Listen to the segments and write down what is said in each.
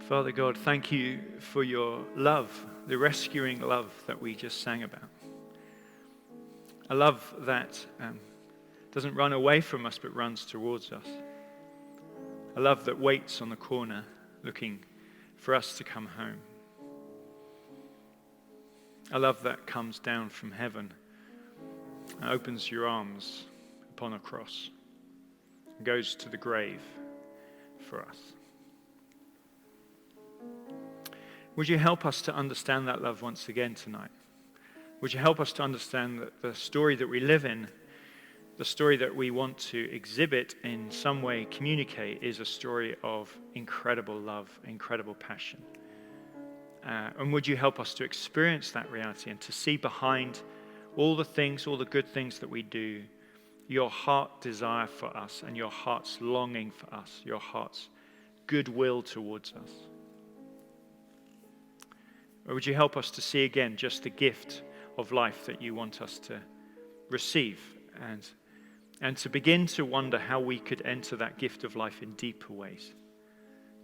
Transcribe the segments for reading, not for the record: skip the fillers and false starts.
Father God, thank you for your love, the rescuing love that we just sang about. A love that doesn't run away from us but runs towards us. A love that waits on the corner looking for us to come home. A love that comes down from heaven and opens your arms upon a cross and goes to the grave for us. Would you help us to understand that love once again tonight? Would you help us to understand that the story that we live in, the story that we want to exhibit in some way, communicate, is a story of incredible love, incredible passion. And would you help us to experience that reality and to see behind all the things, all the good things that we do, your heart desire for us and your heart's longing for us, your heart's goodwill towards us. Or would you help us to see again just the gift of life that you want us to receive and to begin to wonder how we could enter that gift of life in deeper ways.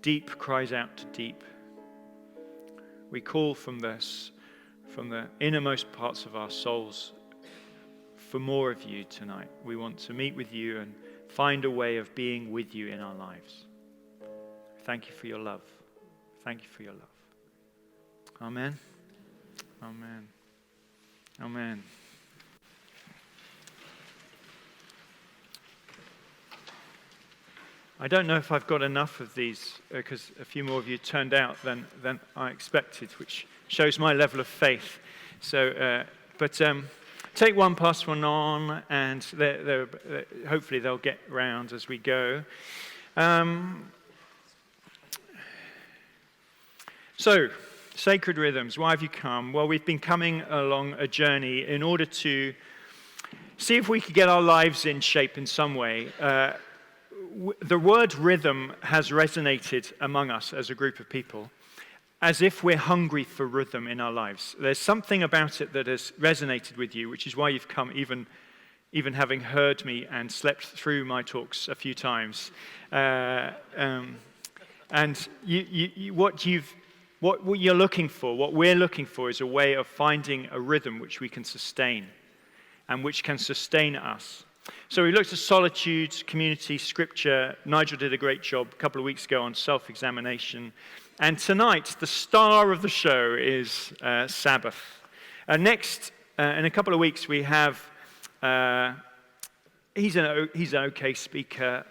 Deep cries out to deep. We call from the innermost parts of our souls for more of you tonight. We want to meet with you and find a way of being with you in our lives. Thank you for your love. Thank you for your love. Amen. Amen. Amen. I don't know if I've got enough of these because a few more of you turned out than I expected, which shows my level of faith. So, take one, pass one on, and hopefully they'll get round as we go. So, Sacred Rhythms, why have you come? Well, we've been coming along a journey in order to see if we could get our lives in shape in some way. The word rhythm has resonated among us as a group of people as if we're hungry for rhythm in our lives. There's something about it that has resonated with you, which is why you've come even having heard me and slept through my talks a few times. And what you're looking for, what we're looking for, is a way of finding a rhythm which we can sustain and which can sustain us. So we looked at solitude, community, scripture. Nigel did a great job a couple of weeks ago on self-examination. And tonight, the star of the show is Sabbath. Next, in a couple of weeks, we have, he's an okay speaker.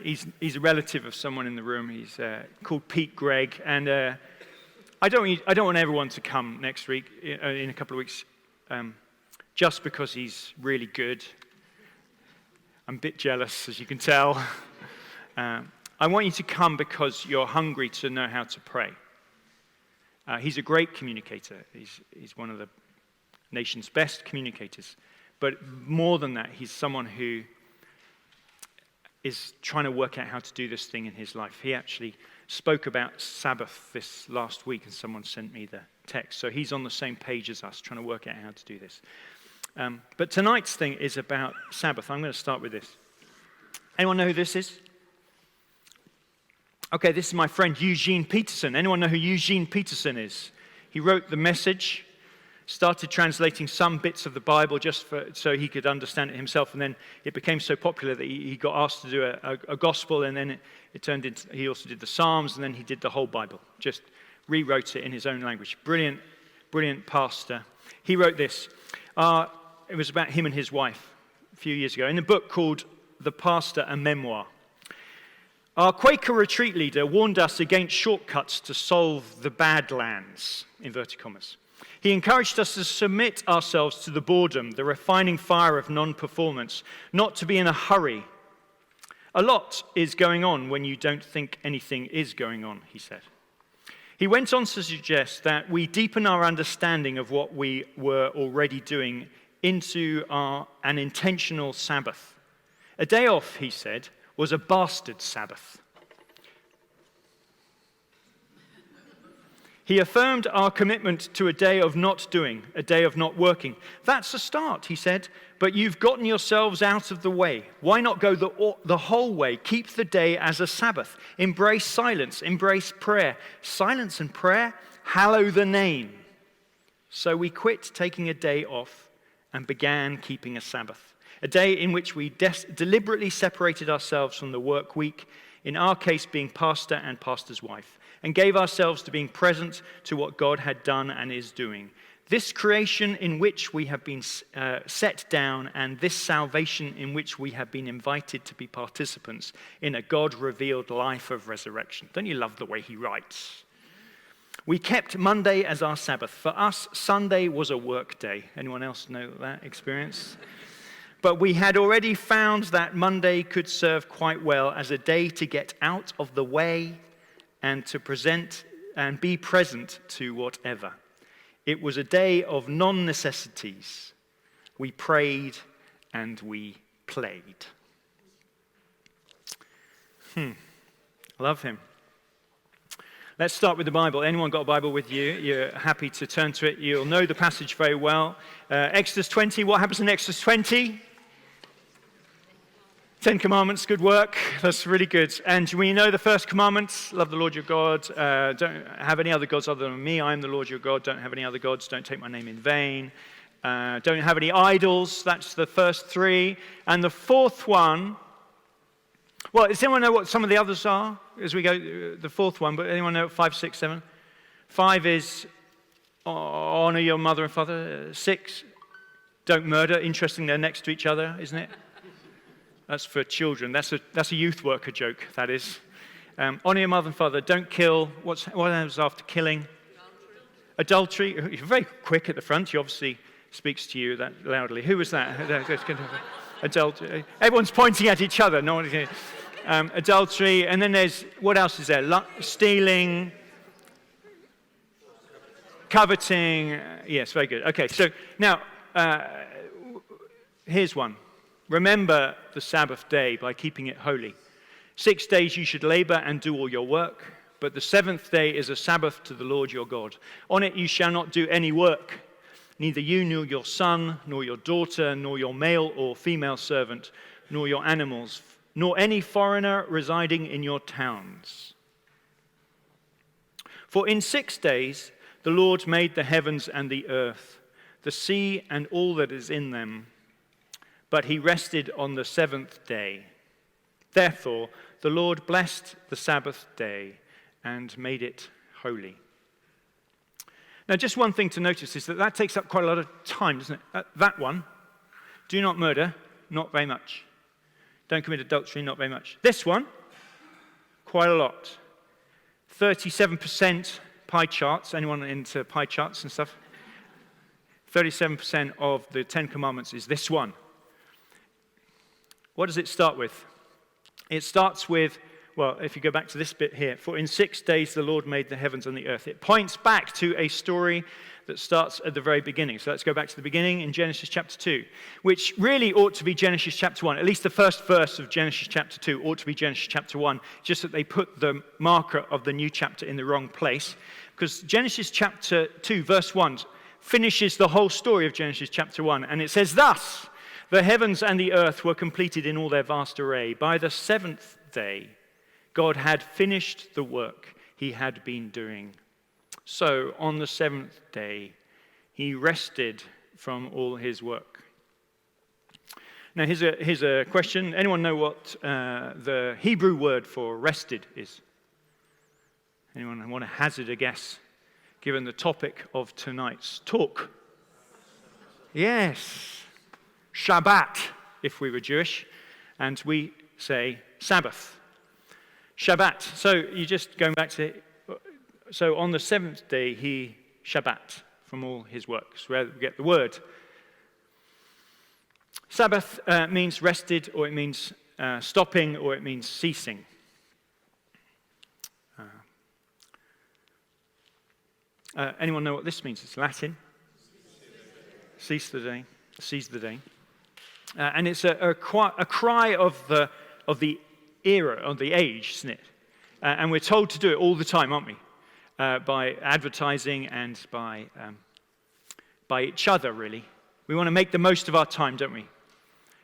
He's a relative of someone in the room. He's called Pete Gregg, and I don't want everyone to come next week in a couple of weeks, just because he's really good. I'm a bit jealous, as you can tell. I want you to come because you're hungry to know how to pray. He's a great communicator. He's one of the nation's best communicators. But more than that, he's someone who is trying to work out how to do this thing in his life. He actually spoke about Sabbath this last week, and someone sent me the text. So he's on the same page as us, trying to work out how to do this. But tonight's thing is about Sabbath. I'm going to start with this. Anyone know who this is? Okay, this is my friend Eugene Peterson. Anyone know who Eugene Peterson is? He wrote The Message, started translating some bits of the Bible just so he could understand it himself, and then it became so popular that he got asked to do a gospel, and then it turned into, he also did the Psalms, and then he did the whole Bible, just rewrote it in his own language. Brilliant, brilliant pastor. He wrote this. It was about him and his wife a few years ago, in a book called The Pastor, a Memoir. Our Quaker retreat leader warned us against shortcuts to solve the badlands, inverted commas. He encouraged us to submit ourselves to the boredom, the refining fire of non-performance, not to be in a hurry. A lot is going on when you don't think anything is going on, he said. He went on to suggest that we deepen our understanding of what we were already doing into an intentional Sabbath. A day off, he said, was a bastard Sabbath. He affirmed our commitment to a day of not doing, a day of not working. That's a start, he said, but you've gotten yourselves out of the way. Why not go the whole way? Keep the day as a Sabbath. Embrace silence, embrace prayer. Silence and prayer, hallow the name. So we quit taking a day off and began keeping a Sabbath, a day in which we deliberately separated ourselves from the work week, in our case being pastor and pastor's wife, and gave ourselves to being present to what God had done and is doing. This creation in which we have been set down, and this salvation in which we have been invited to be participants in a God-revealed life of resurrection. Don't you love the way he writes? We kept Monday as our Sabbath. For us, Sunday was a work day. Anyone else know that experience? But we had already found that Monday could serve quite well as a day to get out of the way and to present and be present to whatever. It was a day of non-necessities. We prayed and we played. Love him. Let's start with the Bible. Anyone got a Bible with you? You're happy to turn to it. You'll know the passage very well. Exodus 20. What happens in Exodus 20? 10 Commandments, good work. That's really good. And we know the first commandment, love the Lord your God. Don't have any other gods other than me. I am the Lord your God. Don't have any other gods. Don't take my name in vain. Don't have any idols. That's the first three. And the fourth one, well, does anyone know what some of the others are as we go? The fourth one, but anyone know 5, 6, 7? 5 is honor your mother and father. 6, don't murder. Interesting, they're next to each other, isn't it? That's for children. That's a youth worker joke, that is. Honor your mother and father. Don't kill. What happens after killing? Adultery. You're very quick at the front. He obviously speaks to you that loudly. Who was that? Adultery. Everyone's pointing at each other. No one. Adultery. And then there's, what else is there? Stealing. Coveting. Yes, very good. Okay, so now, here's one. Remember the Sabbath day by keeping it holy. 6 days you should labor and do all your work, but the 7th day is a Sabbath to the Lord your God. On it you shall not do any work, neither you nor your son, nor your daughter, nor your male or female servant, nor your animals, nor any foreigner residing in your towns. For in 6 days the Lord made the heavens and the earth, the sea and all that is in them, but he rested on the 7th day. Therefore, the Lord blessed the Sabbath day and made it holy. Now, just one thing to notice is that takes up quite a lot of time, doesn't it? That one, do not murder, not very much. Don't commit adultery, not very much. This one, quite a lot. 37% pie charts. Anyone into pie charts and stuff? 37% of the 10 Commandments is this one. What does it start with? It starts with, well, if you go back to this bit here, for in 6 days the Lord made the heavens and the earth. It points back to a story that starts at the very beginning. So let's go back to the beginning in Genesis chapter 2, which really ought to be Genesis chapter 1. At least the first verse of Genesis chapter 2 ought to be Genesis chapter 1, just that they put the marker of the new chapter in the wrong place. Because Genesis chapter 2, verse 1, finishes the whole story of Genesis chapter 1. And it says, thus, the heavens and the earth were completed in all their vast array. By the 7th day, God had finished the work he had been doing. So on the 7th day, he rested from all his work. Now here's a question. Anyone know what the Hebrew word for rested is? Anyone want to hazard a guess, given the topic of tonight's talk? Yes. Shabbat, if we were Jewish, and we say Sabbath. Shabbat. So you just going back to, so on the 7th day he Shabbat from all his works, where we get the word. Sabbath means rested, or it means stopping, or it means ceasing. Anyone know what this means? It's Latin. Cease the day. Seize the day. And it's a cry of the era, of the age, isn't it? And we're told to do it all the time, aren't we? by advertising and by each other, really. We want to make the most of our time, don't we?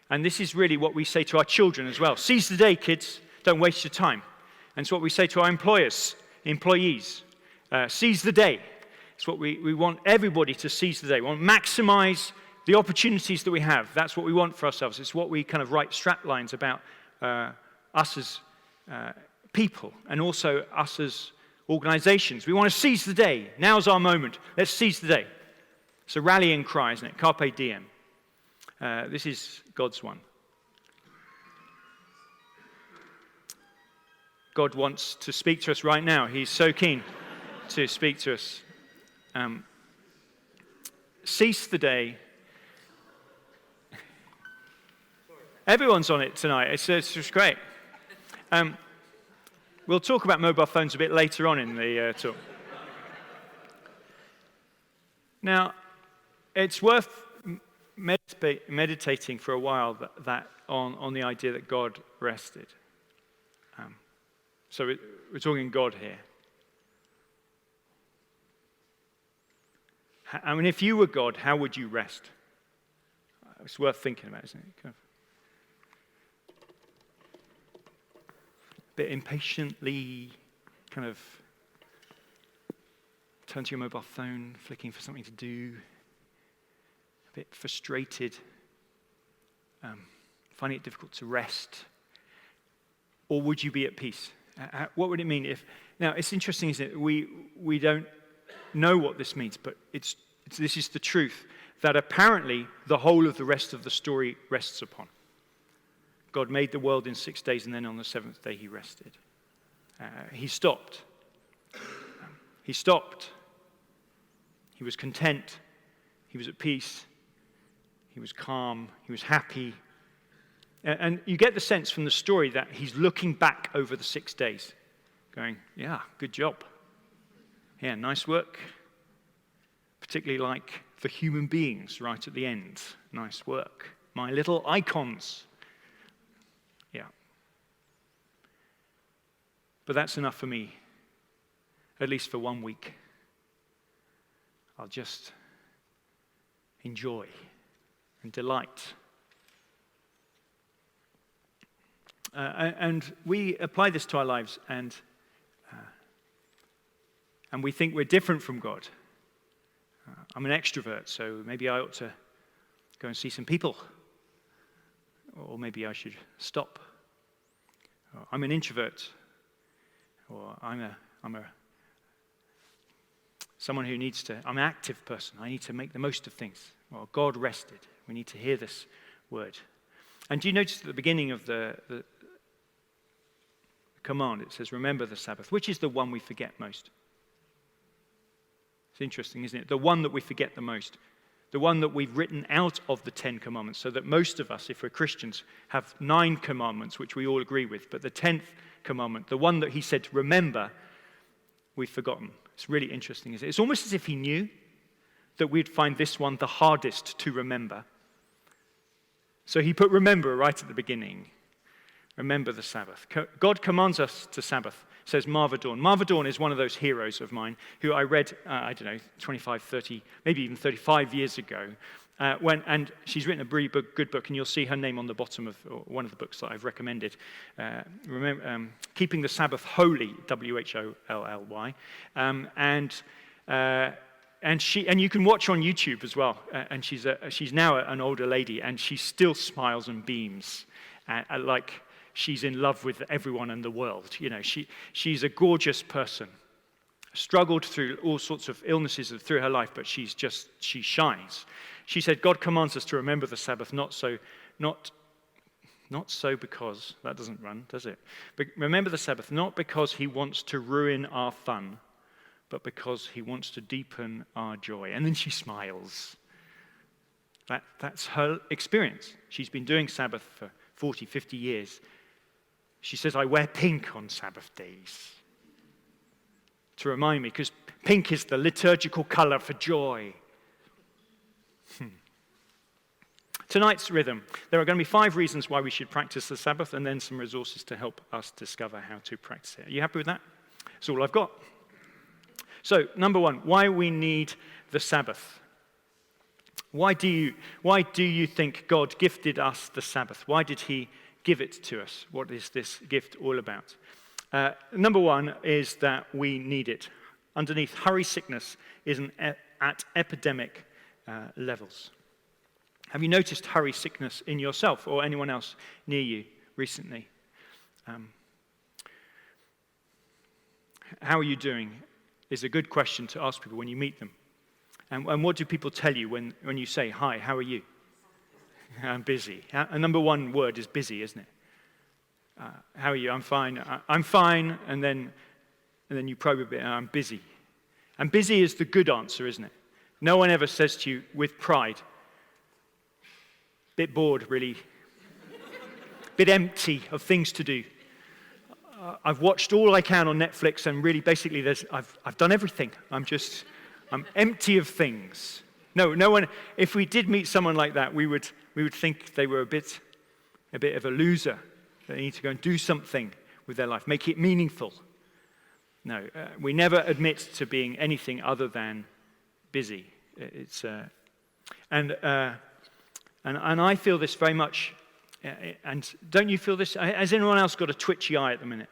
And this is really what we say to our children as well. Seize the day, kids. Don't waste your time. And it's what we say to our employees. Seize the day. It's what we want everybody to seize the day. We want to maximize the opportunities that we have. That's what we want for ourselves. It's what we kind of write straplines about us as people and also us as organizations. We want to seize the day. Now's our moment. Let's seize the day. It's a rallying cry, isn't it? Carpe diem. This is God's one. God wants to speak to us right now. He's so keen to speak to us. Seize the day. Everyone's on it tonight. It's just great. We'll talk about mobile phones a bit later on in the talk. Now, it's worth meditating for a while on the idea that God rested. So we're talking God here. I mean, if you were God, how would you rest? It's worth thinking about, isn't it? A bit impatiently, kind of turn to your mobile phone, flicking for something to do. A bit frustrated, finding it difficult to rest. Or would you be at peace? What would it mean if... Now, it's interesting, isn't it? We don't know what this means, but this is the truth that apparently the whole of the rest of the story rests upon. God made the world in 6 days, and then on the seventh day he rested. He stopped. He stopped. He was content. He was at peace. He was calm. He was happy. And you get the sense from the story that he's looking back over the 6 days, going, yeah, good job. Yeah, nice work. Particularly like the human beings right at the end. Nice work. My little icons. Yeah. But that's enough for me, at least for 1 week. I'll just enjoy and delight. And we apply this to our lives, and we think we're different from God. I'm an extrovert, so maybe I ought to go and see some people. Or maybe I should stop. Or I'm an introvert. Or I'm someone who needs to, I'm an active person. I need to make the most of things. Well, God rested. We need to hear this word. And do you notice at the beginning of the command, it says, remember the Sabbath, which is the one we forget most. It's interesting, isn't it? The one that we forget the most. The one that we've written out of the 10 commandments, so that most of us, if we're Christians, have 9 commandments, which we all agree with. But the 10th commandment, the one that he said to remember, we've forgotten. It's really interesting, isn't it? It's almost as if he knew that we'd find this one the hardest to remember. So he put remember right at the beginning. Remember the Sabbath. God commands us to Sabbath, says Marva Dawn. Marva Dawn is one of those heroes of mine who I read, 25, 30, maybe even 35 years ago. And she's written a really good book, and you'll see her name on the bottom of one of the books that I've recommended. Keeping the Sabbath Holy, W-H-O-L-L-Y. And you can watch on YouTube as well. And she's now an older lady, and she still smiles and beams, like she's in love with everyone in the world. You know, she's a gorgeous person. Struggled through all sorts of illnesses through her life, but she shines. She said, God commands us to remember the Sabbath, not so because, that doesn't run, does it? But remember the Sabbath, not because he wants to ruin our fun, but because he wants to deepen our joy. And then she smiles. That's her experience. She's been doing Sabbath for 40, 50 years. She says, I wear pink on Sabbath days to remind me, because pink is the liturgical color for joy. Tonight's rhythm. There are going to be 5 reasons why we should practice the Sabbath, and then some resources to help us discover how to practice it. Are you happy with that? That's all I've got. So, number one, why we need the Sabbath. Why do you think God gifted us the Sabbath? Why did he give it to us? What is this gift all about? Number one is that we need it. Underneath, hurry sickness is at epidemic levels. Have you noticed hurry sickness in yourself or anyone else near you recently? How are you doing is a good question to ask people when you meet them. And what do people tell you when you say, hi, how are you? I'm busy. And number one word is busy, isn't it? How are you? I'm fine. I'm fine. And then you probe a bit, I'm busy. And busy is the good answer, isn't it? No one ever says to you with pride, bit bored, really. Bit empty of things to do. I've watched all I can on Netflix, and really, basically, I've done everything. I'm empty of things. No one. If we did meet someone like that, we would think they were a bit of a loser. They need to go and do something with their life, make it meaningful. No, we never admit to being anything other than busy. And I feel this very much. And don't you feel this? Has anyone else got a twitchy eye at the minute?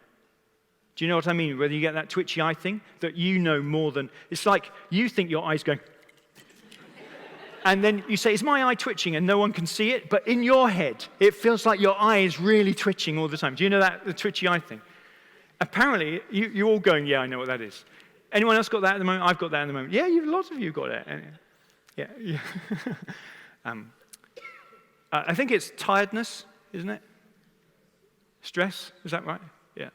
Do you know what I mean? Whether you get that twitchy eye thing, that you know more than... It's like you think your eye's going... And then you say, is my eye twitching? And no one can see it. But in your head, it feels like your eye is really twitching all the time. Do you know that, the twitchy eye thing? Apparently, you're all going, yeah, I know what that is. Anyone else got that at the moment? I've got that at the moment. Yeah, lots of you got it. Yeah. I think it's tiredness, isn't it? Stress, is that right? Yeah.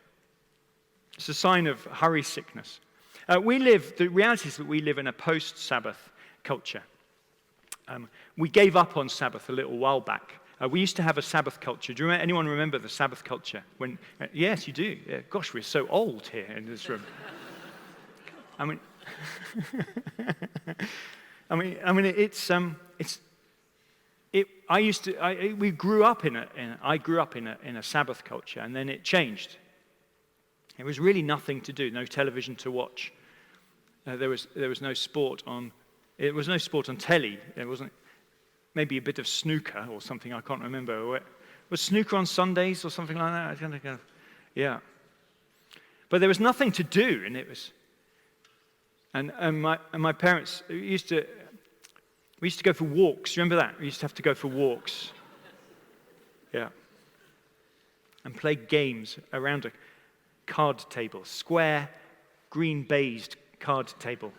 It's a sign of hurry sickness. The reality is that we live in a post-Sabbath culture. We gave up on Sabbath a little while back. We used to have a Sabbath culture. Do anyone remember the Sabbath culture? Yes, you do. Yeah. Gosh, we're so old here in this room. I mean, we grew up I grew up in a Sabbath culture, and then it changed. There was really nothing to do, no television to watch. There was no sport on. It was no sport on telly. There wasn't. Maybe a bit of snooker or something. I can't remember. Was snooker on Sundays or something like that? I kind of yeah. But there was nothing to do, and it was. And my parents used to. We used to go for walks. Remember that? We used to have to go for walks. Yeah. And play games around a card table, square, green baized card table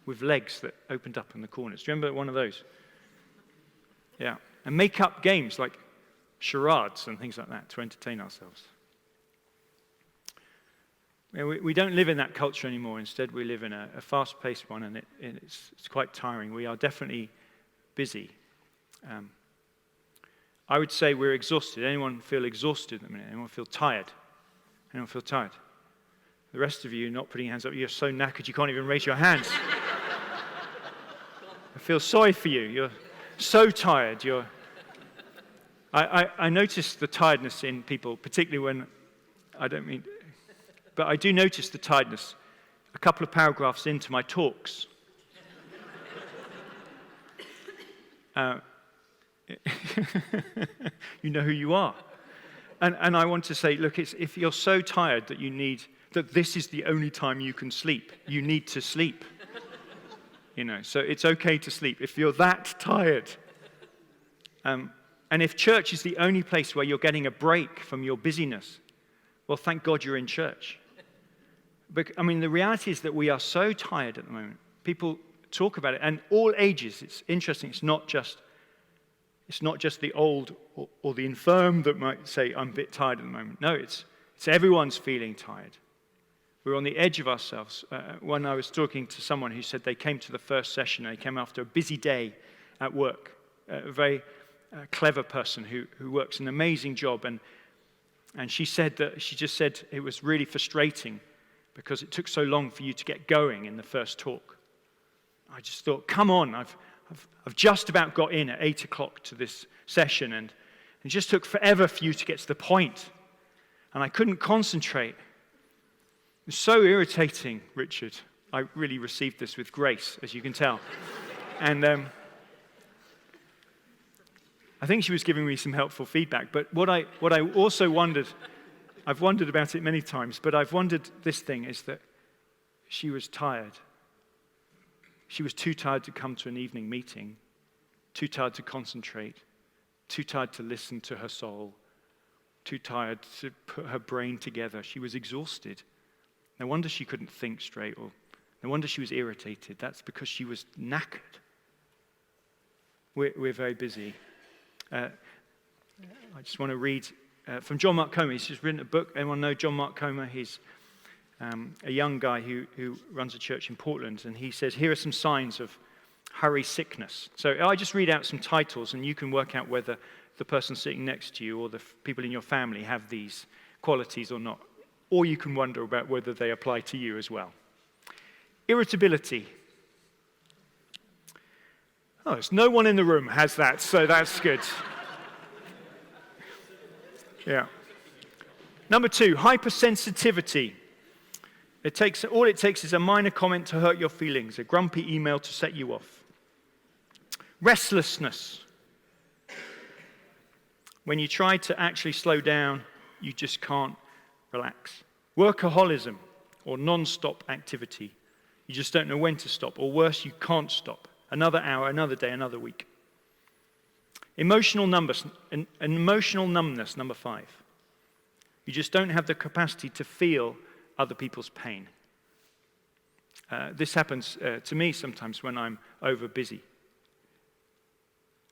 with legs that opened up in the corners. Do you remember one of those? Yeah. And make up games like charades and things like that to entertain ourselves. We don't live in that culture anymore. Instead, we live in a fast-paced one, and it's quite tiring. We are definitely busy. I would say we're exhausted. Anyone feel exhausted at the minute? Anyone feel tired? Anyone feel tired? The rest of you not putting your hands up, you're so knackered you can't even raise your hands. I feel sorry for you. You're so tired. I notice the tiredness in people, particularly when, but I do notice the tiredness a couple of paragraphs into my talks. You know who you are. And I want to say, look, if you're so tired that this is the only time you can sleep, you need to sleep. So it's okay to sleep if you're that tired. And if church is the only place where you're getting a break from your busyness, well, thank God you're in church. But, the reality is that we are so tired at the moment. People talk about it, and all ages. It's interesting. It's not just the old or the infirm that might say, I'm a bit tired at the moment. No, it's everyone's feeling tired. We're on the edge of ourselves. When I was talking to someone who said they came to the first session, they came after a busy day at work, a very clever person who works an amazing job, and she just said it was really frustrating because it took so long for you to get going in the first talk. I just thought, come on, I've just about got in at 8 o'clock to this session, and it just took forever for you to get to the point, and I couldn't concentrate. It was so irritating, Richard. I really received this with grace, as you can tell. And I think she was giving me some helpful feedback. But what I also wondered, I've wondered about it many times, but I've wondered this thing, is that she was tired. She was too tired to come to an evening meeting, too tired to concentrate, too tired to listen to her soul, too tired to put her brain together. She was exhausted. No wonder she couldn't think straight, or no wonder she was irritated. That's because she was knackered. We're very busy. I just want to read from John Mark Comer. He's just written a book. Anyone know John Mark Comer? He's a young guy who runs a church in Portland, and he says, here are some signs of hurry sickness. So I just read out some titles, and you can work out whether the person sitting next to you or the people in your family have these qualities or not. Or you can wonder about whether they apply to you as well. Irritability. Oh, there's no one in the room has that, so that's good. Yeah. Number 2, hypersensitivity. All it takes is a minor comment to hurt your feelings, a grumpy email to set you off. Restlessness. When you try to actually slow down, you just can't relax. Workaholism, or non-stop activity. You just don't know when to stop, or worse, you can't stop. Another hour, another day, another week. Emotional numbness, number 5. You just don't have the capacity to feel other people's pain. This happens to me sometimes when I'm over busy.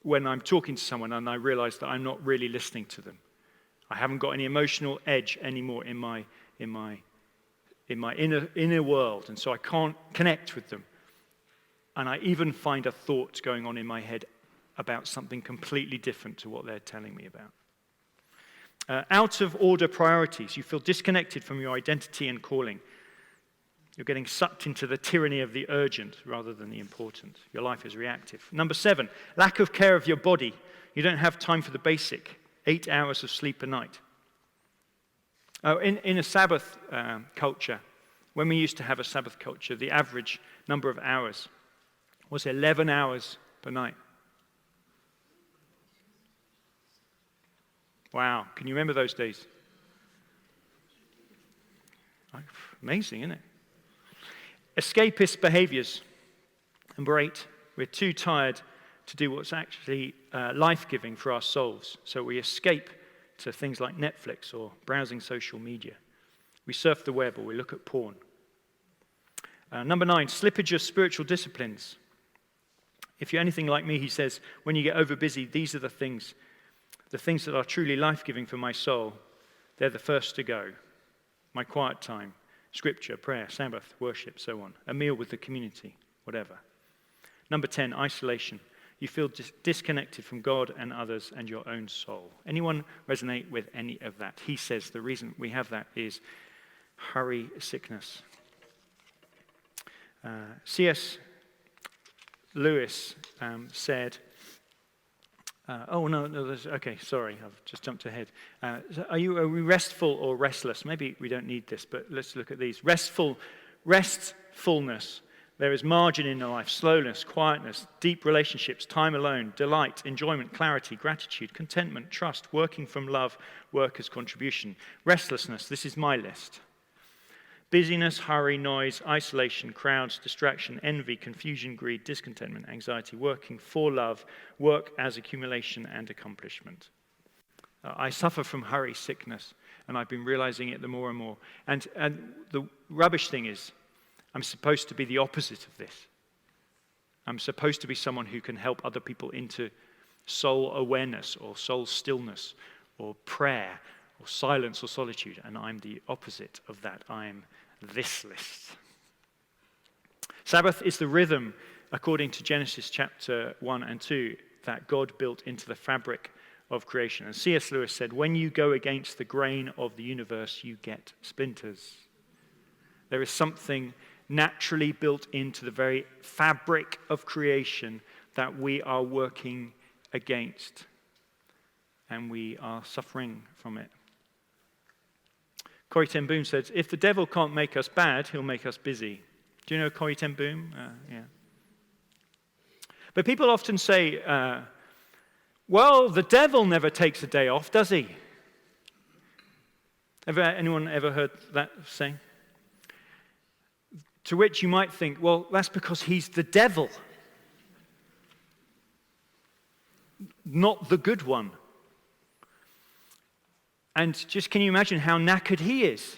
When I'm talking to someone and I realize that I'm not really listening to them. I haven't got any emotional edge anymore in my inner world, and so I can't connect with them. And I even find a thought going on in my head about something completely different to what they're telling me about. Out of order priorities. You feel disconnected from your identity and calling. You're getting sucked into the tyranny of the urgent rather than the important. Your life is reactive. Number 7, lack of care of your body. You don't have time for the basic 8 hours of sleep a night. In a Sabbath culture, when we used to have a Sabbath culture, the average number of hours was 11 hours per night. Wow, can you remember those days? Amazing, isn't it? Escapist behaviors. Number 8, we're too tired to do what's actually life-giving for our souls. So we escape to things like Netflix or browsing social media. We surf the web or we look at porn. Number 9, slippage of spiritual disciplines. If you're anything like me, he says, when you get over busy, these are the things that are truly life-giving for my soul. They're the first to go. My quiet time, scripture, prayer, Sabbath, worship, so on. A meal with the community, whatever. Number 10, isolation. You feel disconnected from God and others and your own soul. Anyone resonate with any of that? He says the reason we have that is hurry sickness. C.S. Lewis said, okay, sorry, I've just jumped ahead. Are we restful or restless? Maybe we don't need this, but let's look at these. Restfulness. There is margin in life, slowness, quietness, deep relationships, time alone, delight, enjoyment, clarity, gratitude, contentment, trust, working from love, work as contribution. Restlessness, this is my list. Busyness, hurry, noise, isolation, crowds, distraction, envy, confusion, greed, discontentment, anxiety, working for love, work as accumulation and accomplishment. I suffer from hurry sickness, and I've been realizing it the more and more. And the rubbish thing is, I'm supposed to be the opposite of this. I'm supposed to be someone who can help other people into soul awareness or soul stillness or prayer or silence or solitude, and I'm the opposite of that. I'm this list. Sabbath is the rhythm, according to Genesis chapter 1 and 2, that God built into the fabric of creation. And C.S. Lewis said, when you go against the grain of the universe, you get splinters. There is something naturally built into the very fabric of creation that we are working against, and we are suffering from it. Corrie ten Boom says, if the devil can't make us bad, he'll make us busy. Do you know Corrie ten Boom? Yeah. But people often say, well, the devil never takes a day off, does he? Anyone ever heard that saying? To which you might think, well, that's because he's the devil, not the good one. And just can you imagine how knackered he is?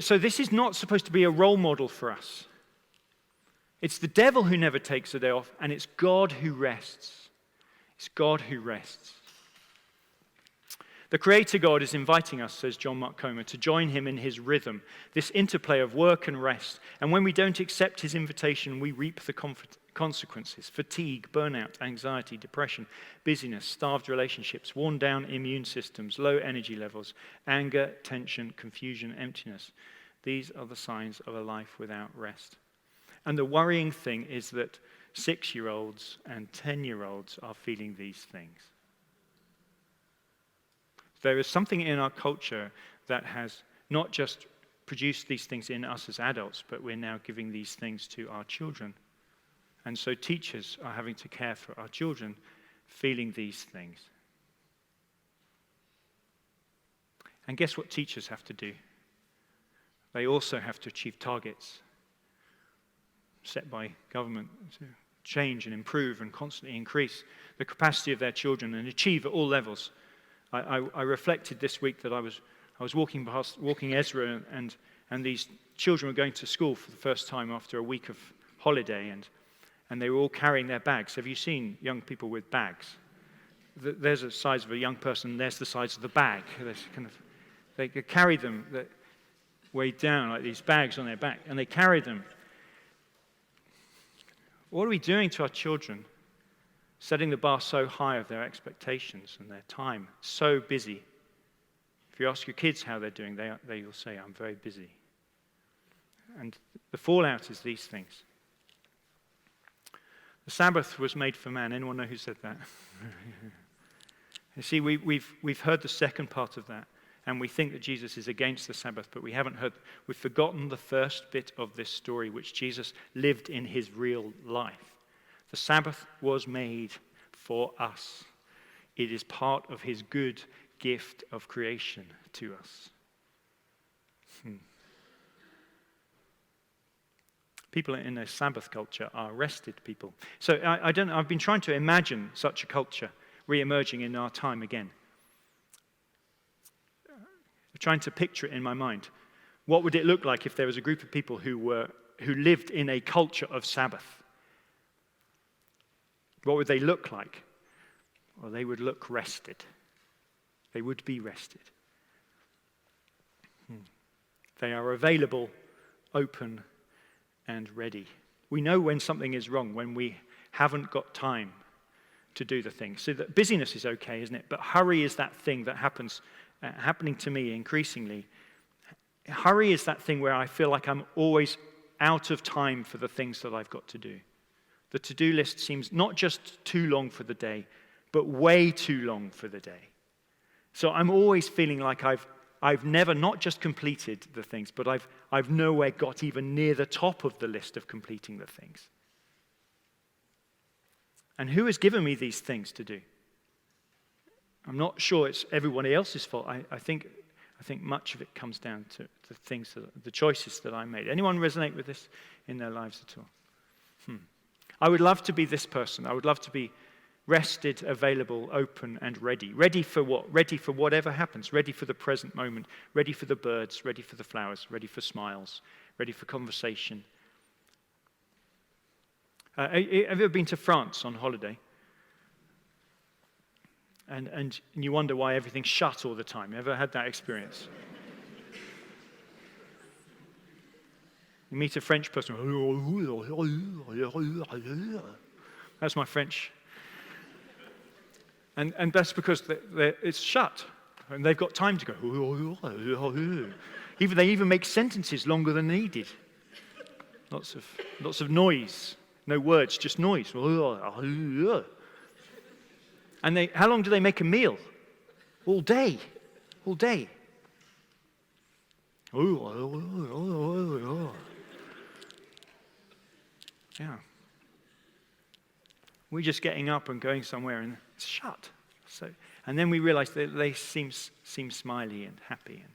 So this is not supposed to be a role model for us. It's the devil who never takes a day off, and it's God who rests. It's God who rests. The Creator God is inviting us, says John Mark Comer, to join him in his rhythm, this interplay of work and rest. And when we don't accept his invitation, we reap the consequences: fatigue, burnout, anxiety, depression, busyness, starved relationships, worn down immune systems, low energy levels, anger, tension, confusion, emptiness. These are the signs of a life without rest. And the worrying thing is that 6-year-olds and 10-year-olds are feeling these things. There is something in our culture that has not just produced these things in us as adults, but we're now giving these things to our children. And so teachers are having to care for our children feeling these things. And guess what teachers have to do? They also have to achieve targets set by government to change and improve and constantly increase the capacity of their children and achieve at all levels. I reflected this week that I was walking Ezra, and these children were going to school for the first time after a week of holiday, and they were all carrying their bags. Have you seen young people with bags? There's the size of a young person, and there's the size of the bag. They carry them way down like these bags on their back, and they carry them. What are we doing to our children? Setting the bar so high of their expectations and their time, so busy. If you ask your kids how they're doing, they will say, I'm very busy. And the fallout is these things. The Sabbath was made for man. Anyone know who said that? You see, we've heard the second part of that, and we think that Jesus is against the Sabbath, but we've forgotten the first bit of this story, which Jesus lived in his real life. The Sabbath was made for us. It is part of his good gift of creation to us. People in a Sabbath culture are rested people. So I've been trying to imagine such a culture re-emerging in our time again. I'm trying to picture it in my mind. What would it look like if there was a group of people who lived in a culture of Sabbath? What would they look like? Well, they would look rested. They would be rested. They are available, open, and ready. We know when something is wrong, when we haven't got time to do the thing. So that busyness is okay, isn't it? But hurry is that thing that happening to me increasingly. Hurry is that thing where I feel like I'm always out of time for the things that I've got to do. The to-do list seems not just too long for the day, but way too long for the day. So I'm always feeling like I've never not just completed the things, but I've nowhere got even near the top of the list of completing the things. And who has given me these things to do? I'm not sure it's everybody else's fault. I think much of it comes down to the choices that I made. Anyone resonate with this in their lives at all? I would love to be this person. I would love to be rested, available, open, and ready. Ready for what? Ready for whatever happens. Ready for the present moment. Ready for the birds. Ready for the flowers. Ready for smiles. Ready for conversation. Have you ever been to France on holiday? And you wonder why everything's shut all the time. You ever had that experience? You meet a French person. That's my French. And that's because it's shut. And they've got time to go. They even make sentences longer than needed. Lots of noise. No words, just noise. And how long do they make a meal? All day. All day. Yeah. We're just getting up and going somewhere and it's shut. And then we realize that they seem smiley and happy. And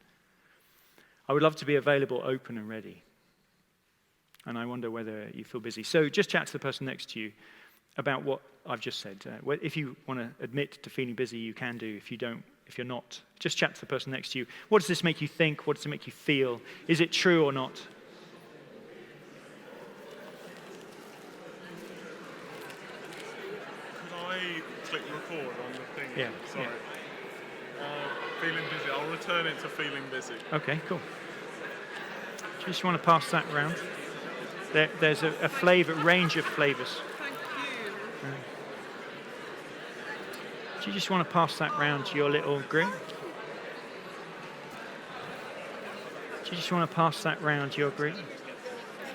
I would love to be available, open and ready. And I wonder whether you feel busy. So just chat to the person next to you about what I've just said. If you want to admit to feeling busy, you can do. If you're not, just chat to the person next to you. What does this make you think? What does it make you feel? Is it true or not? Click record on the thing. Yeah. Sorry. Yeah. Feeling busy. I'll return it to feeling busy. Okay, cool. Do you just want to pass that around? There's a range of flavors. Thank you. Do you just want to pass that round to your little group? Do you just want to pass that round to your group?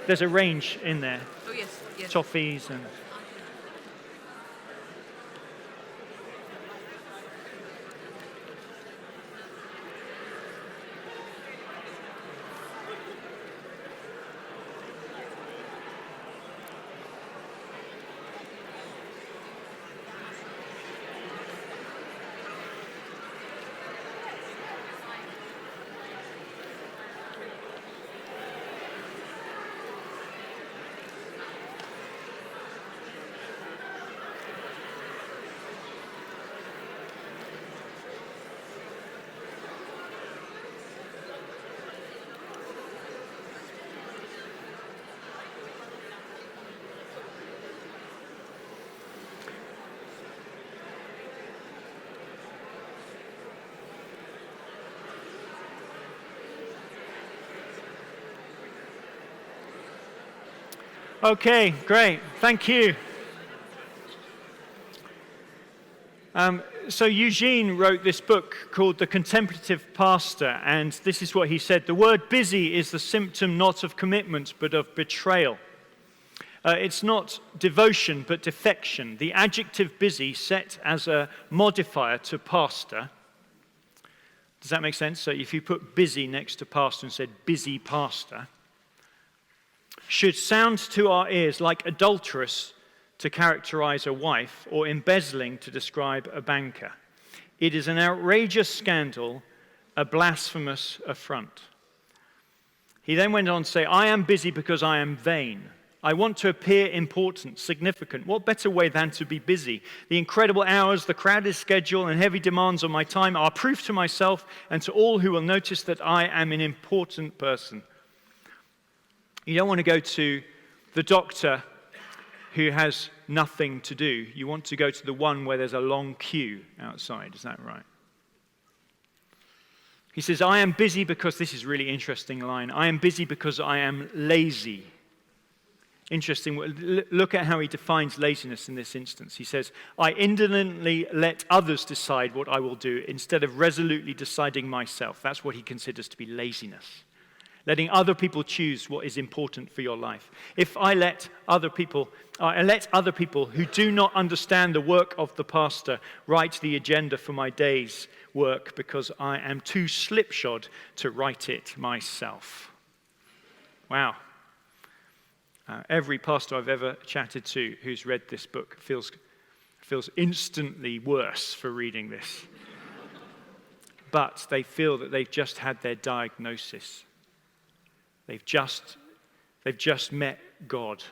There's a range in there. Oh, yes. Toffees and... Okay, great. Thank you. So Eugene wrote this book called The Contemplative Pastor, and this is what he said. The word busy is the symptom not of commitment, but of betrayal. It's not devotion, but defection. The adjective busy set as a modifier to pastor. Does that make sense? So if you put busy next to pastor and said busy pastor, should sound to our ears like adulterous to characterize a wife or embezzling to describe a banker. It is an outrageous scandal, a blasphemous affront. He then went on to say, I am busy because I am vain. I want to appear important, significant. What better way than to be busy? The incredible hours, the crowded schedule, and heavy demands on my time are proof to myself and to all who will notice that I am an important person. You don't want to go to the doctor who has nothing to do. You want to go to the one where there's a long queue outside. Is that right? He says, I am busy because, this is a really interesting line, I am busy because I am lazy. Interesting. Look at how he defines laziness in this instance. He says, I indolently let others decide what I will do instead of resolutely deciding myself. That's what he considers to be laziness. Letting other people choose what is important for your life. If I let other people who do not understand the work of the pastor write the agenda for my day's work because I am too slipshod to write it myself. Wow. Every pastor I've ever chatted to who's read this book feels instantly worse for reading this. But they feel that they've just had their diagnosis. They've just met God.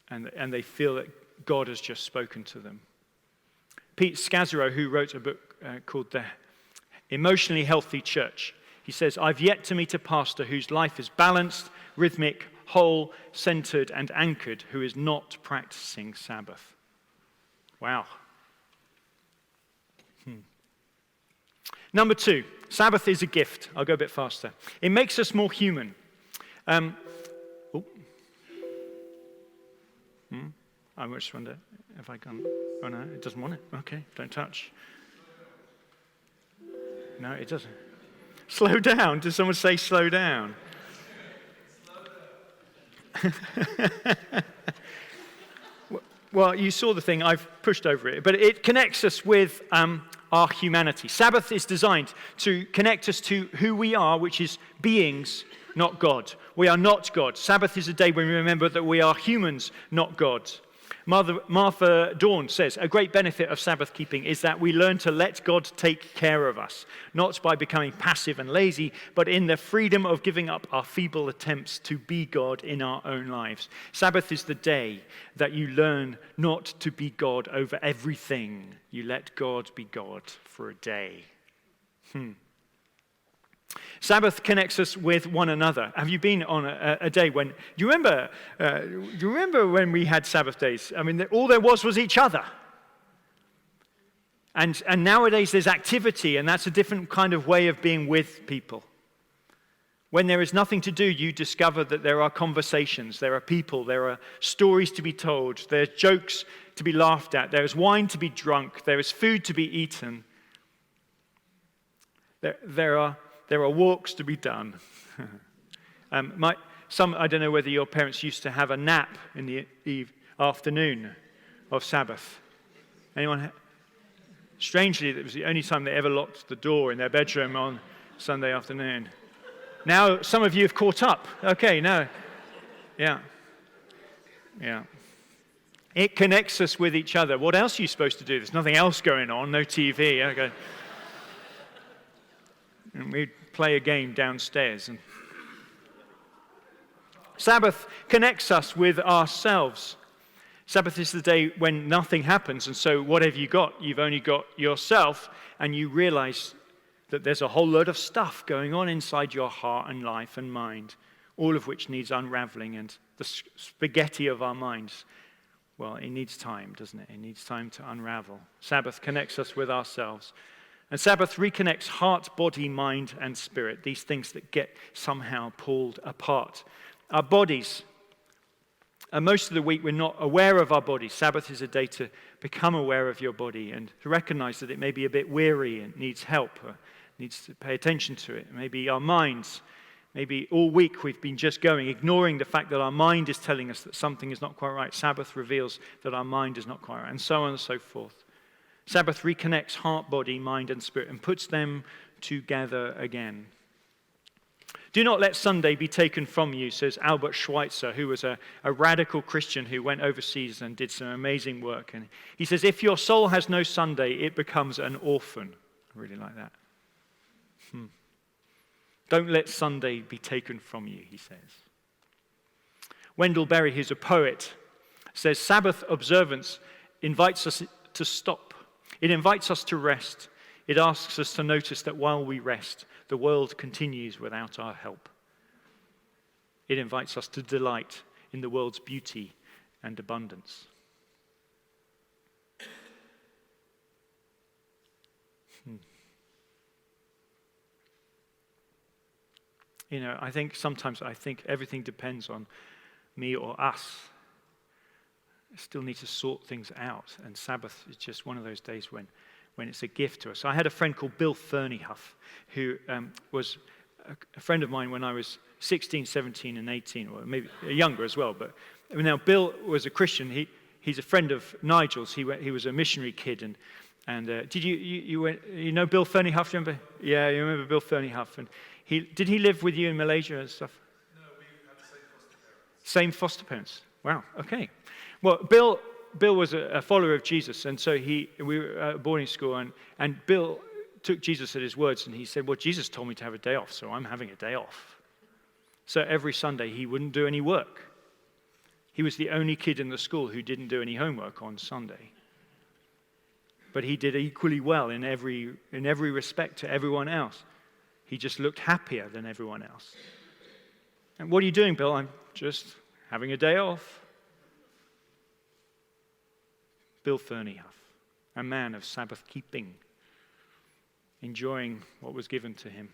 And they feel that God has just spoken to them. Pete Scazzaro, who wrote a book called The Emotionally Healthy Church, he says, I've yet to meet a pastor whose life is balanced, rhythmic, whole, centered, and anchored, who is not practicing Sabbath. Wow. Number 2, Sabbath is a gift. I'll go a bit faster. It makes us more human. I just wonder if I can. Oh no, it doesn't want it. Okay, don't touch. No, it doesn't. Slow down. Did someone say slow down? Well, you saw the thing. I've pushed over it, but it connects us with our humanity. Sabbath is designed to connect us to who we are, which is beings, not God. We are not God. Sabbath is a day when we remember that we are humans, not God. Martha Dawn says, a great benefit of Sabbath keeping is that we learn to let God take care of us, not by becoming passive and lazy, but in the freedom of giving up our feeble attempts to be God in our own lives. Sabbath is the day that you learn not to be God over everything. You let God be God for a day. Sabbath connects us with one another. Have you been on a day when, do you remember when we had Sabbath days? I mean, all there was each other. And nowadays there's activity, and that's a different kind of way of being with people. When there is nothing to do, you discover that there are conversations, there are people, there are stories to be told, there's jokes to be laughed at, there is wine to be drunk, there is food to be eaten. There are walks to be done. I don't know whether your parents used to have a nap in the afternoon of Sabbath. Anyone? Strangely, it was the only time they ever locked the door in their bedroom on Sunday afternoon. Now, some of you have caught up. Okay, no. Yeah. It connects us with each other. What else are you supposed to do? There's nothing else going on, no TV. Okay. And we'd play a game downstairs. And Sabbath connects us with ourselves. Sabbath is the day when nothing happens, and so what have you got? You've only got yourself, and you realize that there's a whole load of stuff going on inside your heart and life and mind, all of which needs unraveling, and the spaghetti of our minds, well, it needs time, doesn't it? It needs time to unravel. Sabbath connects us with ourselves. And Sabbath reconnects heart, body, mind, and spirit, these things that get somehow pulled apart. Our bodies, most of the week we're not aware of our bodies. Sabbath is a day to become aware of your body and to recognize that it may be a bit weary and needs help, or needs to pay attention to it. Maybe our minds, maybe all week we've been just going, ignoring the fact that our mind is telling us that something is not quite right. Sabbath reveals that our mind is not quite right, and so on and so forth. Sabbath reconnects heart, body, mind, and spirit and puts them together again. Do not let Sunday be taken from you, says Albert Schweitzer, who was a radical Christian who went overseas and did some amazing work. And he says, if your soul has no Sunday, it becomes an orphan. I really like that. Don't let Sunday be taken from you, he says. Wendell Berry, who's a poet, says Sabbath observance invites us to stop. It invites us to rest. It asks us to notice that while we rest, the world continues without our help. It invites us to delight in the world's beauty and abundance. You know, sometimes I think everything depends on me or us. I still need to sort things out, and Sabbath is just one of those days when it's a gift to us. I had a friend called Bill Fernyhuff, who was a friend of mine when I was 16, 17, and 18, or maybe younger as well. But now Bill was a Christian. He's a friend of Nigel's. He was a missionary kid, and did you know Bill Fernyhuff? Remember? Yeah, you remember Bill Fernyhuff? And did he live with you in Malaysia and stuff? No, we had the same foster parents. Same foster parents. Wow. Okay. Well, Bill was a follower of Jesus, and so we were at boarding school, and Bill took Jesus at his words, and he said, well, Jesus told me to have a day off, so I'm having a day off. So every Sunday, he wouldn't do any work. He was the only kid in the school who didn't do any homework on Sunday. But he did equally well in every respect to everyone else. He just looked happier than everyone else. And what are you doing, Bill? I'm just having a day off. Bill Fernyhuff, a man of Sabbath keeping, enjoying what was given to him.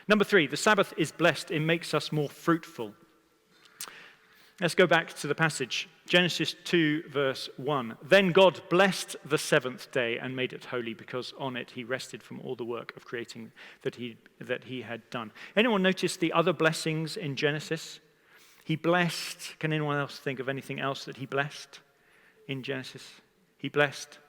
Number 3, the Sabbath is blessed. It makes us more fruitful. Let's go back to the passage. Genesis 2, verse 1. Then God blessed the seventh day and made it holy, because on it he rested from all the work of creating that he had done. Anyone notice the other blessings in Genesis? He blessed. Can anyone else think of anything else that he blessed in Genesis? He blessed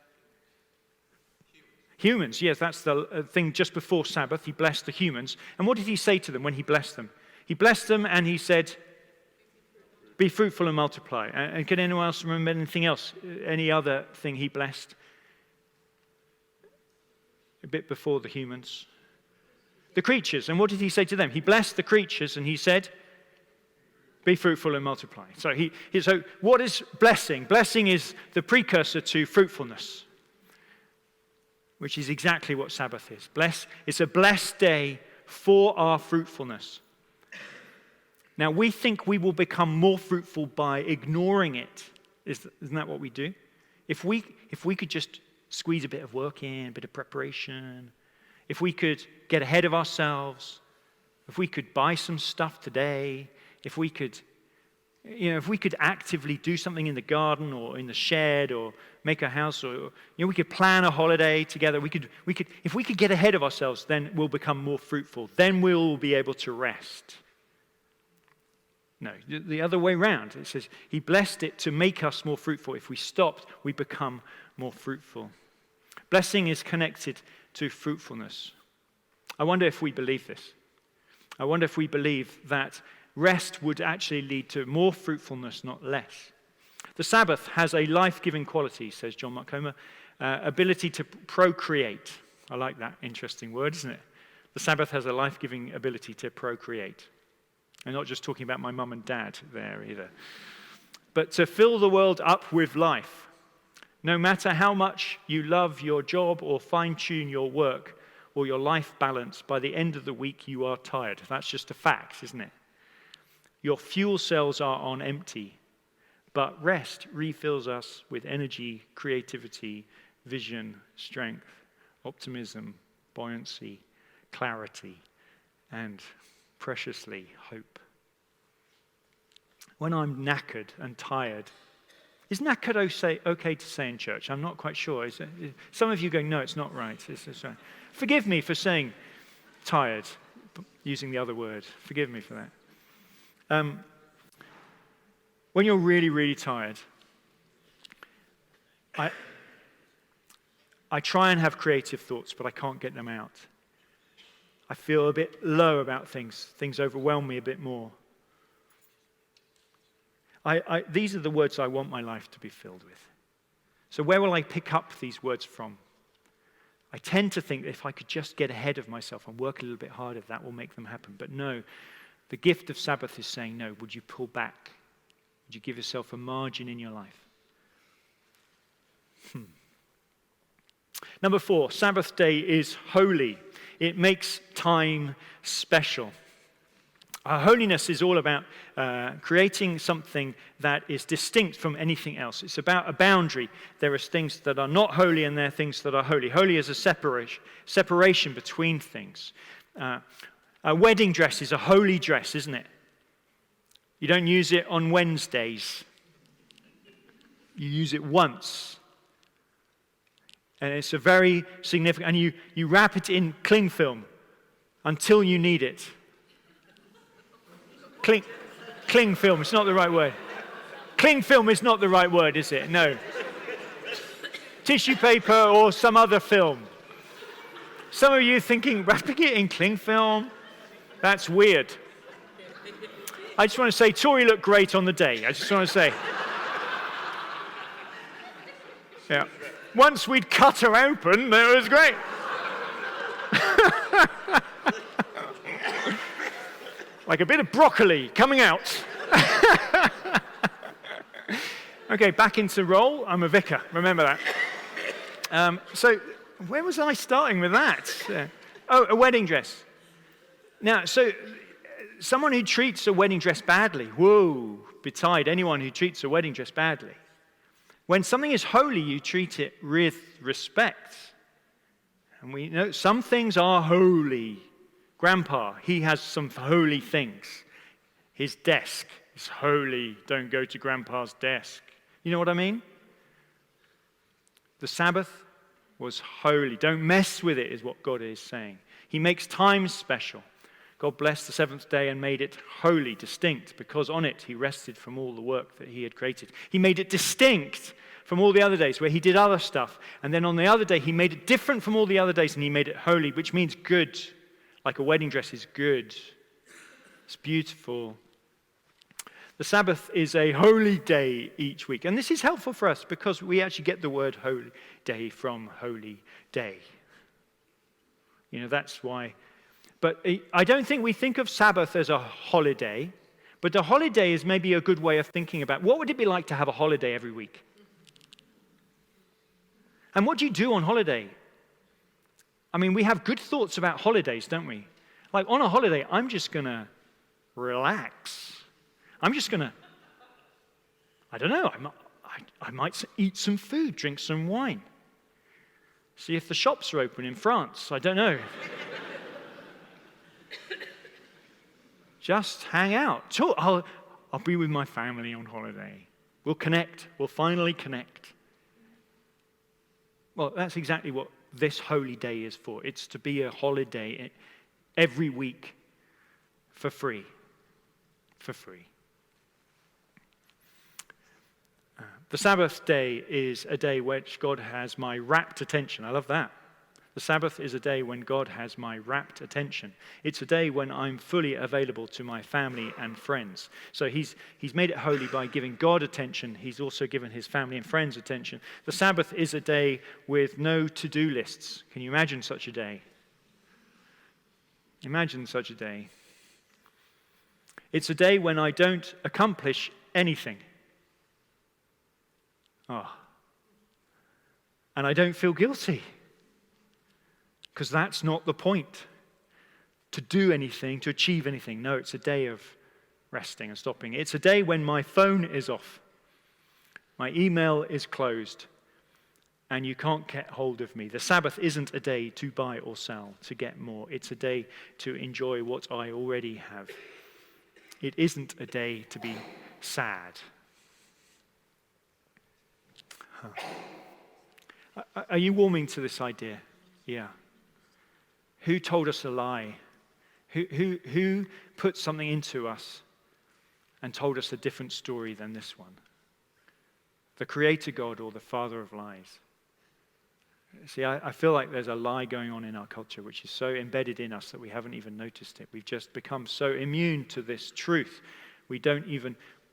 Humans, yes, that's the thing just before Sabbath. He blessed the humans. And what did he say to them when he blessed them? He blessed them and he said, be fruitful and multiply. And can anyone else remember anything else? Any other thing he blessed? A bit before the humans. The creatures. And what did he say to them? He blessed the creatures and he said, be fruitful and multiply. So so what is blessing? Blessing is the precursor to fruitfulness, which is exactly what Sabbath is. It's a blessed day for our fruitfulness. Now, we think we will become more fruitful by ignoring it. Isn't that what we do? If we could just squeeze a bit of work in, a bit of preparation, if we could get ahead of ourselves, if we could buy some stuff today, if we could actively do something in the garden or in the shed or make a house, or we could plan a holiday together. If we could get ahead of ourselves, then we'll become more fruitful. Then we'll be able to rest. No, the other way around. It says he blessed it to make us more fruitful. If we stopped, we become more fruitful. Blessing is connected to fruitfulness. I wonder if we believe this. I wonder if we believe that rest would actually lead to more fruitfulness, not less. The Sabbath has a life-giving quality, says John Mark Comer, ability to procreate. I like that interesting word, isn't it? The Sabbath has a life-giving ability to procreate. I'm not just talking about my mum and dad there either. But to fill the world up with life. No matter how much you love your job or fine-tune your work or your life balance, by the end of the week you are tired. That's just a fact, isn't it? Your fuel cells are on empty, but rest refills us with energy, creativity, vision, strength, optimism, buoyancy, clarity, and preciously, hope. When I'm knackered and tired, is knackered okay to say in church? I'm not quite sure. Some of you go, no, it's not right. It's right. Forgive me for saying tired, using the other word. Forgive me for that. When you're really, really tired, I try and have creative thoughts, but I can't get them out. I feel a bit low about things. Things overwhelm me a bit more. These are the words I want my life to be filled with. So where will I pick up these words from? I tend to think that if I could just get ahead of myself and work a little bit harder, that will make them happen. But no, the gift of Sabbath is saying, no, would you pull back? Would you give yourself a margin in your life? Number 4, Sabbath day is holy. It makes time special. Holiness is all about creating something that is distinct from anything else. It's about a boundary. There are things that are not holy and there are things that are holy. Holy is a separation between things. A wedding dress is a holy dress, isn't it? You don't use it on Wednesdays. You use it once. And it's a very significant, and you wrap it in cling film until you need it. Cling film, it's not the right word. Cling film is not the right word, is it? No. Tissue paper or some other film. Some of you thinking, wrapping it in cling film? That's weird. I just want to say, Tori looked great on the day. I just want to say. Yeah. Once we'd cut her open, it was great. Like a bit of broccoli coming out. Okay, back into role. I'm a vicar. Remember that. So where was I starting with that? A wedding dress. Now, so someone who treats a wedding dress badly, woe betide anyone who treats a wedding dress badly. When something is holy, you treat it with respect. And we know some things are holy. Grandpa, he has some holy things. His desk is holy. Don't go to Grandpa's desk. You know what I mean? The Sabbath was holy. Don't mess with it, is what God is saying. He makes time special. God blessed the seventh day and made it holy, distinct, because on it he rested from all the work that he had created. He made it distinct from all the other days where he did other stuff. And then on the other day, he made it different from all the other days and he made it holy, which means good. Like a wedding dress is good. It's beautiful. The Sabbath is a holy day each week. And this is helpful for us because we actually get the word holy day from holy day. You know, that's why. But I don't think we think of Sabbath as a holiday. But a holiday is maybe a good way of thinking about what would it be like to have a holiday every week? And what do you do on holiday? I mean, we have good thoughts about holidays, don't we? Like on a holiday, I'm just going to relax. I'm just going to, I don't know, I might eat some food, drink some wine. See if the shops are open in France. I don't know. Just hang out. I'll be with my family on holiday. We'll connect. We'll finally connect. Well, that's exactly what this holy day is for. It's to be a holiday every week for free. For free. The Sabbath day is a day which God has my rapt attention. I love that. The Sabbath is a day when God has my rapt attention. It's a day when I'm fully available to my family and friends. So he's made it holy by giving God attention. He's also given his family and friends attention. The Sabbath is a day with no to-do lists. Can you imagine such a day? Imagine such a day. It's a day when I don't accomplish anything. Oh. And I don't feel guilty. Because that's not the point. To do anything, to achieve anything. No, it's a day of resting and stopping. It's a day when my phone is off. My email is closed. And you can't get hold of me. The Sabbath isn't a day to buy or sell, to get more. It's a day to enjoy what I already have. It isn't a day to be sad. Are you warming to this idea? Yeah. Who told us a lie? Who put something into us and told us a different story than this one? The Creator God or the Father of lies? See, I feel like there's a lie going on in our culture which is so embedded in us that we haven't even noticed it. We've just become so immune to this truth.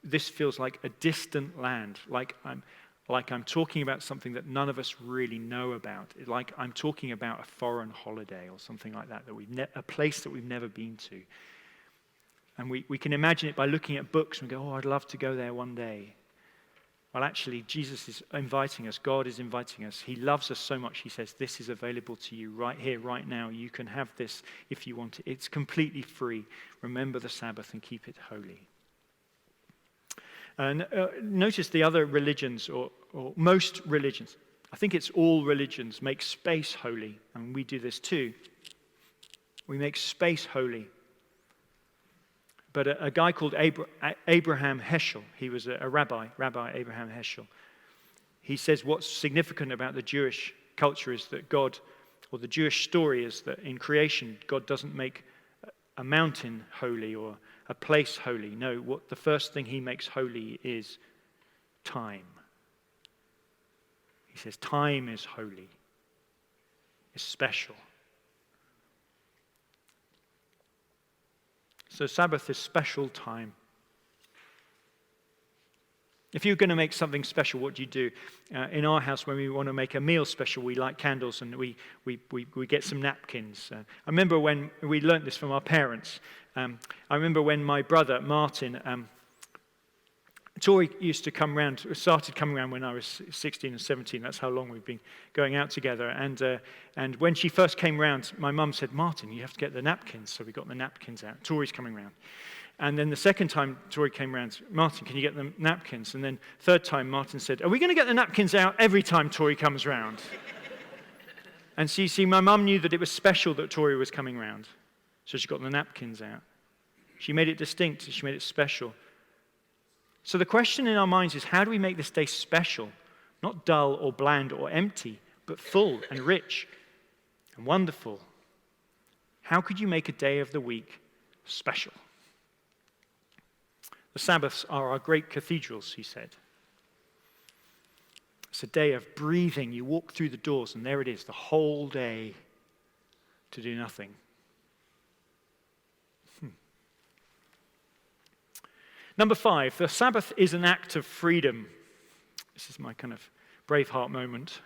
This feels like a distant land, like I'm talking about something that none of us really know about. Like I'm talking about a foreign holiday or something like that, a place that we've never been to. And we can imagine it by looking at books and go, oh, I'd love to go there one day. Well, actually, Jesus is inviting us. God is inviting us. He loves us so much. He says, this is available to you right here, right now. You can have this if you want it. It's completely free. Remember the Sabbath and keep it holy. And notice the other religions, or most religions, I think it's all religions, make space holy. And we do this too. We make space holy. But a guy called Abraham Heschel, he was a Rabbi Abraham Heschel. He says what's significant about the Jewish culture is that God, or the Jewish story is that in creation, God doesn't make a mountain holy or a place holy. No, what the first thing he makes holy is time. He says time is holy, is special. So Sabbath is special time. If you're going to make something special, what do you do? In our house, when we want to make a meal special, we light candles and we get some napkins. I remember when we learnt this from our parents. I remember when my brother, Martin, Tori started coming around when I was 16 and 17. That's how long we've been going out together. And when she first came round, my mum said, Martin, you have to get the napkins. So we got the napkins out. Tori's coming round. And then the second time Tori came round, Martin, can you get the napkins? And then third time, Martin said, are we going to get the napkins out every time Tori comes round? And so you see, my mum knew that it was special that Tori was coming round. So she got the napkins out. She made it distinct. She made it special. So the question in our minds is, how do we make this day special? Not dull or bland or empty, but full and rich and wonderful. How could you make a day of the week special? The Sabbaths are our great cathedrals, he said. It's a day of breathing. You walk through the doors and there it is, the whole day to do nothing. Number 5, the Sabbath is an act of freedom. This is my kind of Braveheart moment.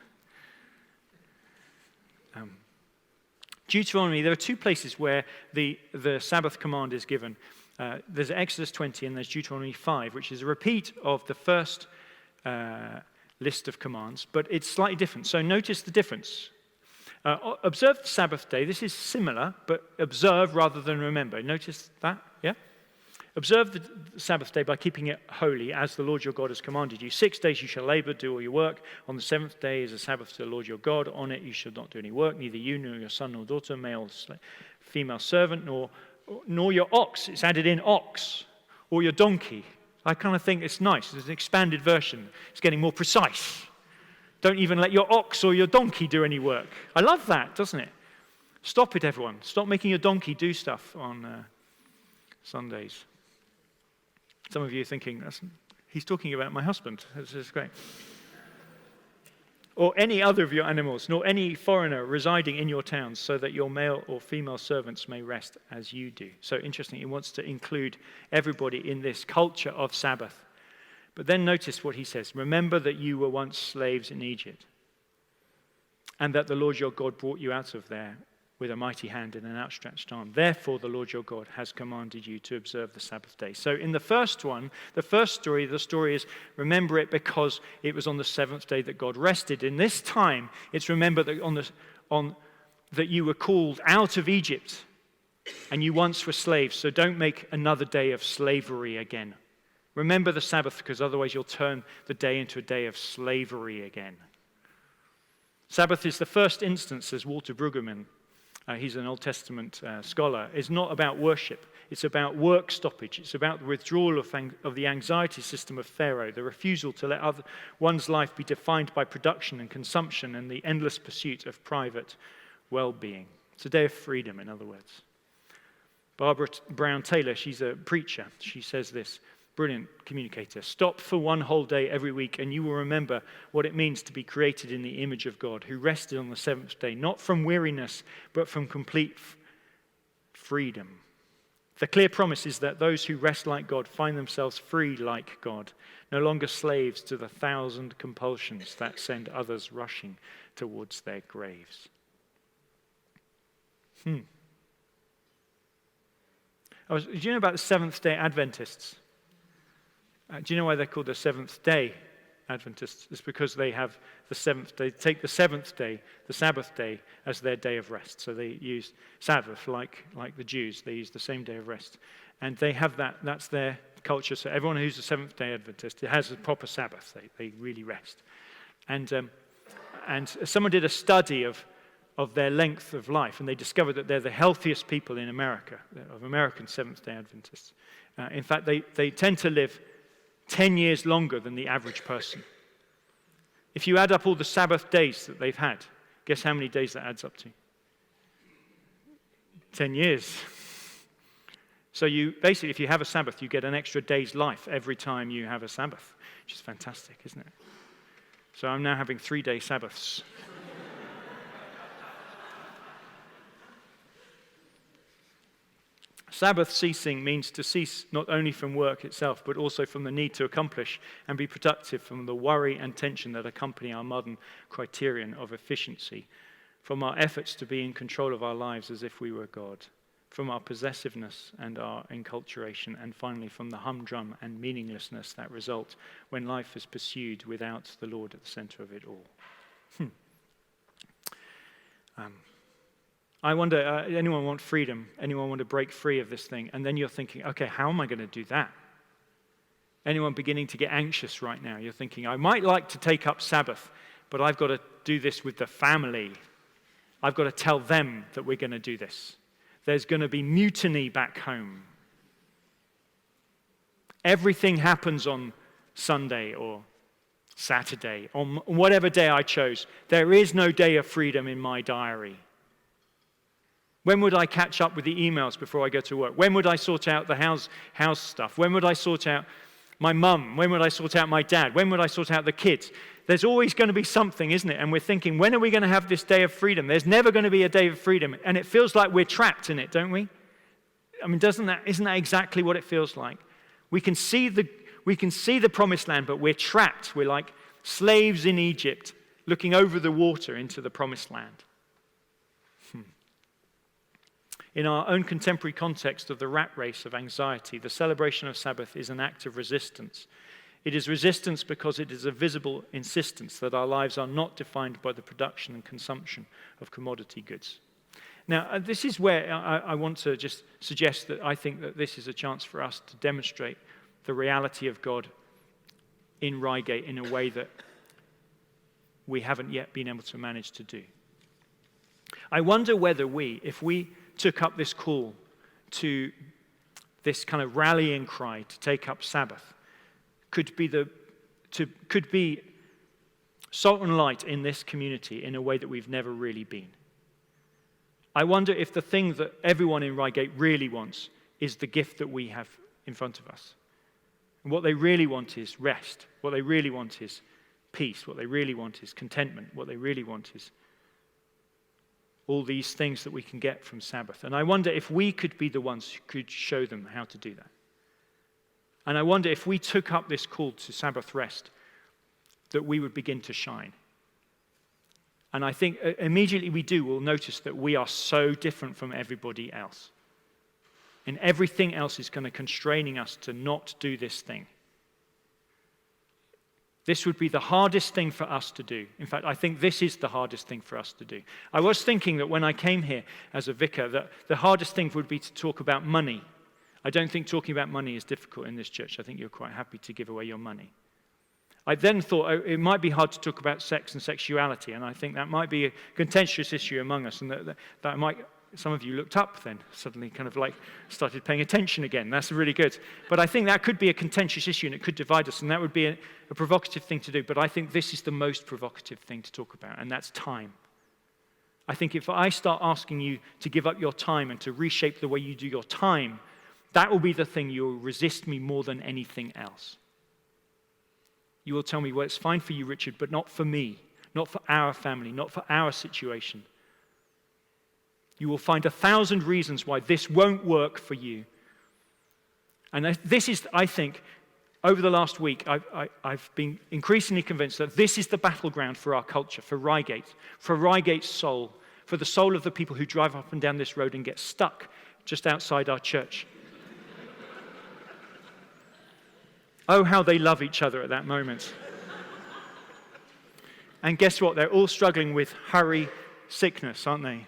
Deuteronomy, there are 2 places where the Sabbath command is given. There's Exodus 20 and there's Deuteronomy 5, which is a repeat of the first list of commands, but it's slightly different. So notice the difference. Observe the Sabbath day. This is similar, but observe rather than remember. Notice that? Yeah? Observe the Sabbath day by keeping it holy, as the Lord your God has commanded you. 6 days you shall labor, do all your work. On the 7th day is a Sabbath to the Lord your God. On it you shall not do any work, neither you nor your son nor daughter, male, female servant, nor your ox. It's added in ox, or your donkey. I kind of think it's nice. It's an expanded version. It's getting more precise. Don't even let your ox or your donkey do any work. I love that, doesn't it? Stop it, everyone. Stop making your donkey do stuff on Sundays. Some of you are thinking, he's talking about my husband. This is great. Or any other of your animals, nor any foreigner residing in your towns, so that your male or female servants may rest as you do. So interesting, he wants to include everybody in this culture of Sabbath. But then notice what he says. Remember that you were once slaves in Egypt, and that the Lord your God brought you out of there with a mighty hand and an outstretched arm. Therefore, the Lord your God has commanded you to observe the Sabbath day. So in the first one, the first story, the story is remember it because it was on the 7th day that God rested. In this time, it's remember that that you were called out of Egypt and you once were slaves. So don't make another day of slavery again. Remember the Sabbath, because otherwise you'll turn the day into a day of slavery again. Sabbath is the first instance, as Walter Brueggemann, he's an Old Testament scholar, is not about worship. It's about work stoppage. It's about the withdrawal of the anxiety system of Pharaoh, the refusal to let one's life be defined by production and consumption and the endless pursuit of private well-being. It's a day of freedom, in other words. Barbara Brown Taylor, she's a preacher. She says this, brilliant communicator. Stop for one whole day every week and you will remember what it means to be created in the image of God, who rested on the 7th day, not from weariness, but from complete freedom. The clear promise is that those who rest like God find themselves free like God, no longer slaves to the 1,000 compulsions that send others rushing towards their graves. Do you know about the Seventh-day Adventists? Do you know why they're called the Seventh-day Adventists? It's because they have the 7th day, take the 7th day, the Sabbath day, as their day of rest. So they use Sabbath like the Jews. They use the same day of rest. And they have that's their culture. So everyone who's a Seventh-day Adventist, it has a proper Sabbath. They really rest. And someone did a study of their length of life, and they discovered that they're the healthiest people in America, of American Seventh-day Adventists. In fact, they tend to live 10 years longer than the average person. If you add up all the Sabbath days that they've had, guess how many days that adds up to? 10 years. So you basically, if you have a Sabbath, you get an extra day's life every time you have a Sabbath, which is fantastic, isn't it? So I'm now having 3-day Sabbaths. Sabbath ceasing means to cease not only from work itself, but also from the need to accomplish and be productive, from the worry and tension that accompany our modern criterion of efficiency, from our efforts to be in control of our lives as if we were God, from our possessiveness and our enculturation, and finally from the humdrum and meaninglessness that result when life is pursued without the Lord at the center of it all. I wonder, anyone want freedom? Anyone want to break free of this thing? And then you're thinking, okay, how am I going to do that? Anyone beginning to get anxious right now? You're thinking, I might like to take up Sabbath, but I've got to do this with the family. I've got to tell them that we're going to do this. There's going to be mutiny back home. Everything happens on Sunday or Saturday, on whatever day I chose. There is no day of freedom in my diary. When would I catch up with the emails before I go to work? When would I sort out the house stuff? When would I sort out my mum? When would I sort out my dad? When would I sort out the kids? There's always going to be something, isn't it? And we're thinking, when are we going to have this day of freedom? There's never going to be a day of freedom. And it feels like we're trapped in it, don't we? I mean, isn't that exactly what it feels like? We can see the promised land, but we're trapped. We're like slaves in Egypt, looking over the water into the promised land. In our own contemporary context of the rat race of anxiety, the celebration of Sabbath is an act of resistance. It is resistance because it is a visible insistence that our lives are not defined by the production and consumption of commodity goods. Now, this is where I want to just suggest that I think that this is a chance for us to demonstrate the reality of God in Reigate in a way that we haven't yet been able to manage to do. I wonder whether if we took up this call to this kind of rallying cry to take up Sabbath, could be salt and light in this community in a way that we've never really been. I wonder if the thing that everyone in Reigate really wants is the gift that we have in front of us. And what they really want is rest. What they really want is peace. What they really want is contentment. What they really want is all these things that we can get from Sabbath. And I wonder if we could be the ones who could show them how to do that. And I wonder if we took up this call to Sabbath rest, that we would begin to shine. And I think immediately we'll notice that we are so different from everybody else. And everything else is kind of constraining us to not do this thing. This would be the hardest thing for us to do. In fact, I think this is the hardest thing for us to do. I was thinking that when I came here as a vicar, that the hardest thing would be to talk about money. I don't think talking about money is difficult in this church. I think you're quite happy to give away your money. I then thought it might be hard to talk about sex and sexuality, and I think that might be a contentious issue among us, and that might, some of you looked up then, suddenly kind of like started paying attention again. That's really good. But I think that could be a contentious issue, and it could divide us, and that would be a provocative thing to do. But I think this is the most provocative thing to talk about, and that's time. I think if I start asking you to give up your time and to reshape the way you do your time, that will be the thing you'll resist me more than anything else. You will tell me, well, it's fine for you, Richard, but not for me, not for our family, not for our situation. You will find 1,000 reasons why this won't work for you. And this is, I think, over the last week, I've been increasingly convinced that this is the battleground for our culture, for Reigate's soul, for the soul of the people who drive up and down this road and get stuck just outside our church. Oh, how they love each other at that moment. And guess what? They're all struggling with hurry sickness, aren't they?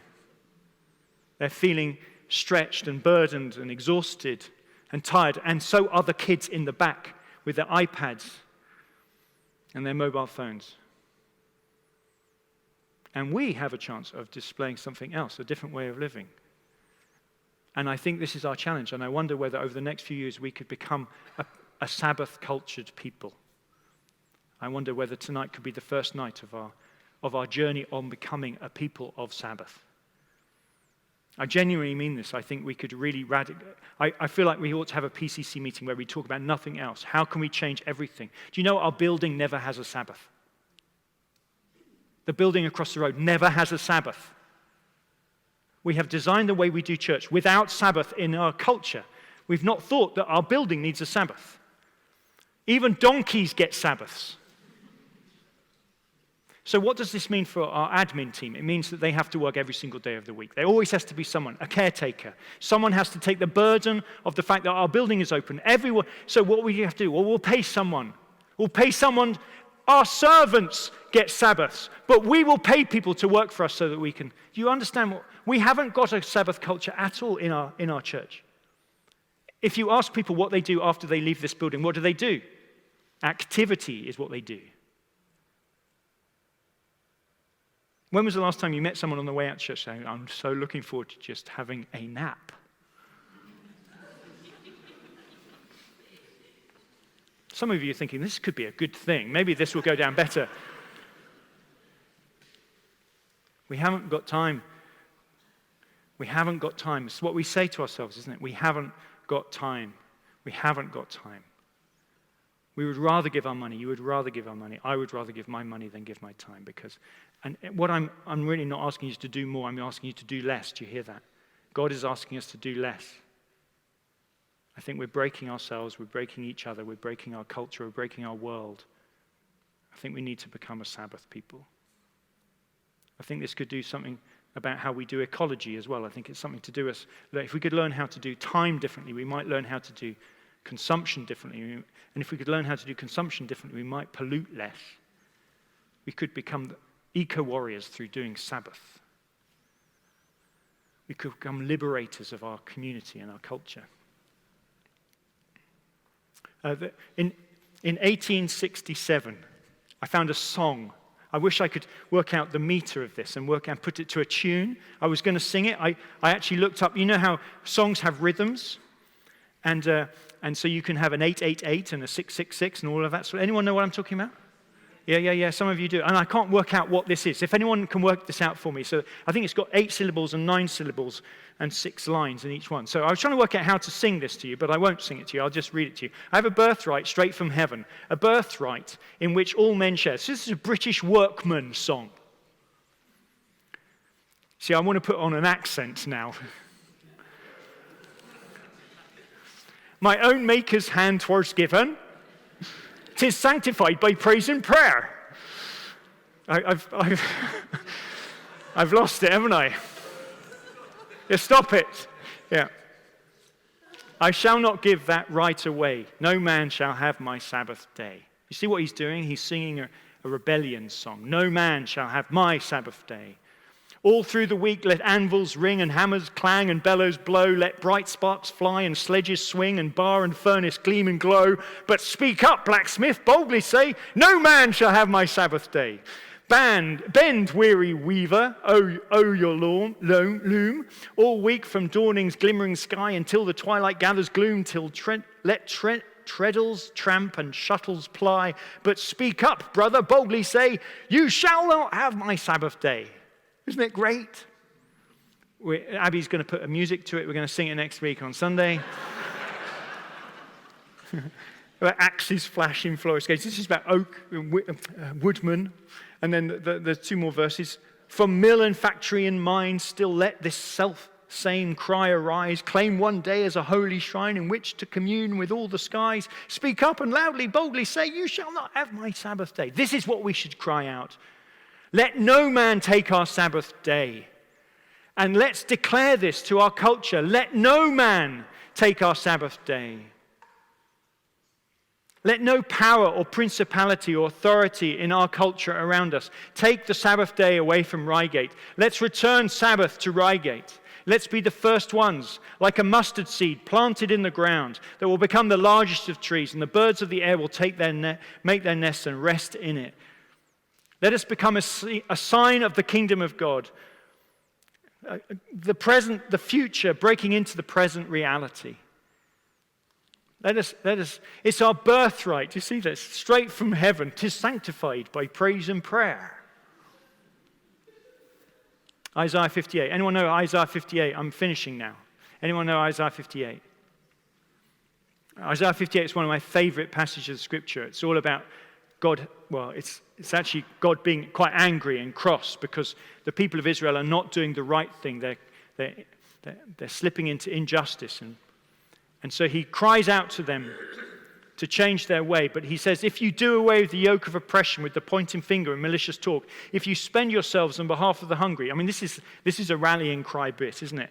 They're feeling stretched and burdened and exhausted and tired. And so are the kids in the back with their iPads and their mobile phones. And we have a chance of displaying something else, a different way of living. And I think this is our challenge. And I wonder whether over the next few years we could become a Sabbath-cultured people. I wonder whether tonight could be the first night of our journey on becoming a people of Sabbath. I genuinely mean this. I think we could really I feel like we ought to have a PCC meeting where we talk about nothing else. How can we change everything? Do you know our building never has a Sabbath? The building across the road never has a Sabbath. We have designed the way we do church without Sabbath in our culture. We've not thought that our building needs a Sabbath. Even donkeys get Sabbaths. So what does this mean for our admin team? It means that they have to work every single day of the week. There always has to be someone, a caretaker. Someone has to take the burden of the fact that our building is open. Everyone. So what we have to do? Well, we'll pay someone. Our servants get Sabbaths, but we will pay people to work for us so that we can. Do you understand we haven't got a Sabbath culture at all in our church. If you ask people what they do after they leave this building, what do? Activity is what they do. When was the last time you met someone on the way out to church saying, I'm so looking forward to just having a nap? Some of you are thinking, this could be a good thing. Maybe this will go down better. We haven't got time. We haven't got time. It's what we say to ourselves, isn't it? We haven't got time. We haven't got time. We would rather give our money. You would rather give our money. I would rather give my money than give my time and what I'm really not asking you to do more. I'm asking you to do less. Do you hear that? God is asking us to do less. I think we're breaking ourselves. We're breaking each other. We're breaking our culture. We're breaking our world. I think we need to become a Sabbath people. I think this could do something about how we do ecology as well. I think it's something to do with, if we could learn how to do time differently, we might learn how to do consumption differently. And if we could learn how to do consumption differently, we might pollute less. We could become eco-warriors through doing Sabbath. We could become liberators of our community and our culture. In 1867, I found a song. I wish I could work out the meter of this and put it to a tune. I was going to sing it. I actually looked up. You know how songs have rhythms? And so you can have an 888 and a 666 and all of that. So anyone know what I'm talking about? Yeah. Some of you do. And I can't work out what this is. If anyone can work this out for me. So I think it's got 8 syllables and 9 syllables and 6 lines in each one. So I was trying to work out how to sing this to you, but I won't sing it to you. I'll just read it to you. I have a birthright straight from heaven, a birthright in which all men share. So this is a British workman song. See, I want to put on an accent now. My own Maker's hand 'twas given, 'tis sanctified by praise and prayer. I've lost it, haven't I? Yeah, stop it. Yeah. I shall not give that right away. No man shall have my Sabbath day. You see what he's doing? He's singing a rebellion song. No man shall have my Sabbath day. All through the week let anvils ring and hammers clang and bellows blow. Let bright sparks fly and sledges swing and bar and furnace gleam and glow. But speak up, blacksmith, boldly say, no man shall have my Sabbath day. Bend, weary weaver, oh your loom, all week from dawning's glimmering sky until the twilight gathers gloom, till let treadles tramp and shuttles ply. But speak up, brother, boldly say, you shall not have my Sabbath day. Isn't it great? Abby's going to put a music to it. We're going to sing it next week on Sunday. Axes flashing, florist gates. This is about oak, woodman. And then the 2 more verses. From mill and factory and mine, still let this self-same cry arise. Claim one day as a holy shrine in which to commune with all the skies. Speak up and loudly, boldly say, you shall not have my Sabbath day. This is what we should cry out. Let no man take our Sabbath day. And let's declare this to our culture. Let no man take our Sabbath day. Let no power or principality or authority in our culture around us take the Sabbath day away from Reigate. Let's return Sabbath to Reigate. Let's be the first ones, like a mustard seed planted in the ground that will become the largest of trees, and the birds of the air will make their nests and rest in it. Let us become a sign of the kingdom of God. The future breaking into the present reality. Let us, it's our birthright. You see this? Straight from heaven. 'Tis sanctified by praise and prayer. Isaiah 58. Anyone know Isaiah 58? I'm finishing now. Anyone know Isaiah 58? Isaiah 58 is one of my favorite passages of Scripture. It's all about God. Well, it's actually God being quite angry and cross because the people of Israel are not doing the right thing. They're slipping into injustice. And so he cries out to them to change their way. But he says, if you do away with the yoke of oppression, with the pointing finger and malicious talk, if you spend yourselves on behalf of the hungry, I mean, this is a rallying cry bit, isn't it?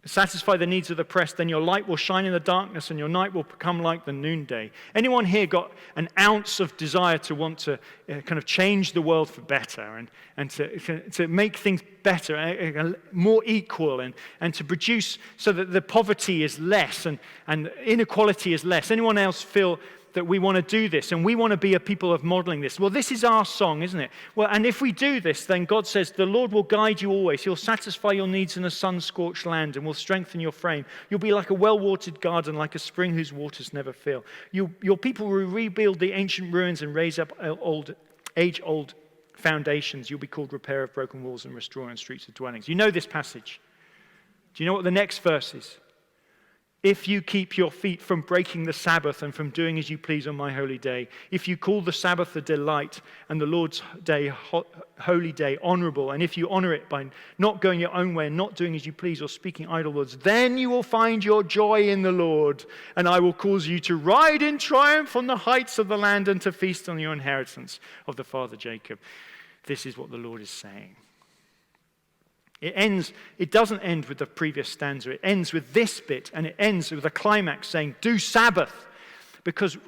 Satisfy the needs of the oppressed, then your light will shine in the darkness and your night will become like the noonday. Anyone here got an ounce of desire to want to kind of change the world for better and to make things better, more equal and to produce so that the poverty is less and inequality is less? Anyone else feel that we want to do this and we want to be a people of modeling this? Well, this is our song, isn't it? Well, and if we do this, then God says, the Lord will guide you always. He'll satisfy your needs in a sun-scorched land and will strengthen your frame. You'll be like a well-watered garden, like a spring whose waters never fail. Your people will rebuild the ancient ruins and raise up age-old foundations. You'll be called repairer of broken walls and restorer in streets of dwellings. You know this passage. Do you know what the next verse is? If you keep your feet from breaking the Sabbath and from doing as you please on my holy day, if you call the Sabbath a delight and the Lord's day, holy day, honorable, and if you honor it by not going your own way and not doing as you please or speaking idle words, then you will find your joy in the Lord, and I will cause you to ride in triumph on the heights of the land and to feast on your inheritance of the father Jacob. This is what the Lord is saying. It doesn't end with the previous stanza. It ends with this bit, and it ends with a climax saying, do Sabbath. Because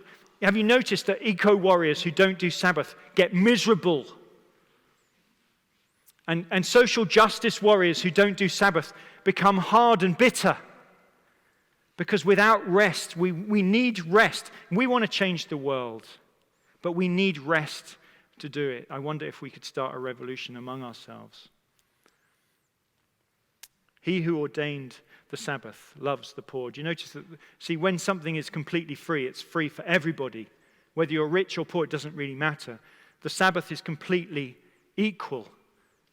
have you noticed that eco-warriors who don't do Sabbath get miserable? And social justice warriors who don't do Sabbath become hard and bitter. Because without rest, we need rest. We want to change the world, but we need rest to do it. I wonder if we could start a revolution among ourselves. He who ordained the Sabbath loves the poor. Do you notice that? See, when something is completely free, it's free for everybody. Whether you're rich or poor, it doesn't really matter. The Sabbath is completely equal.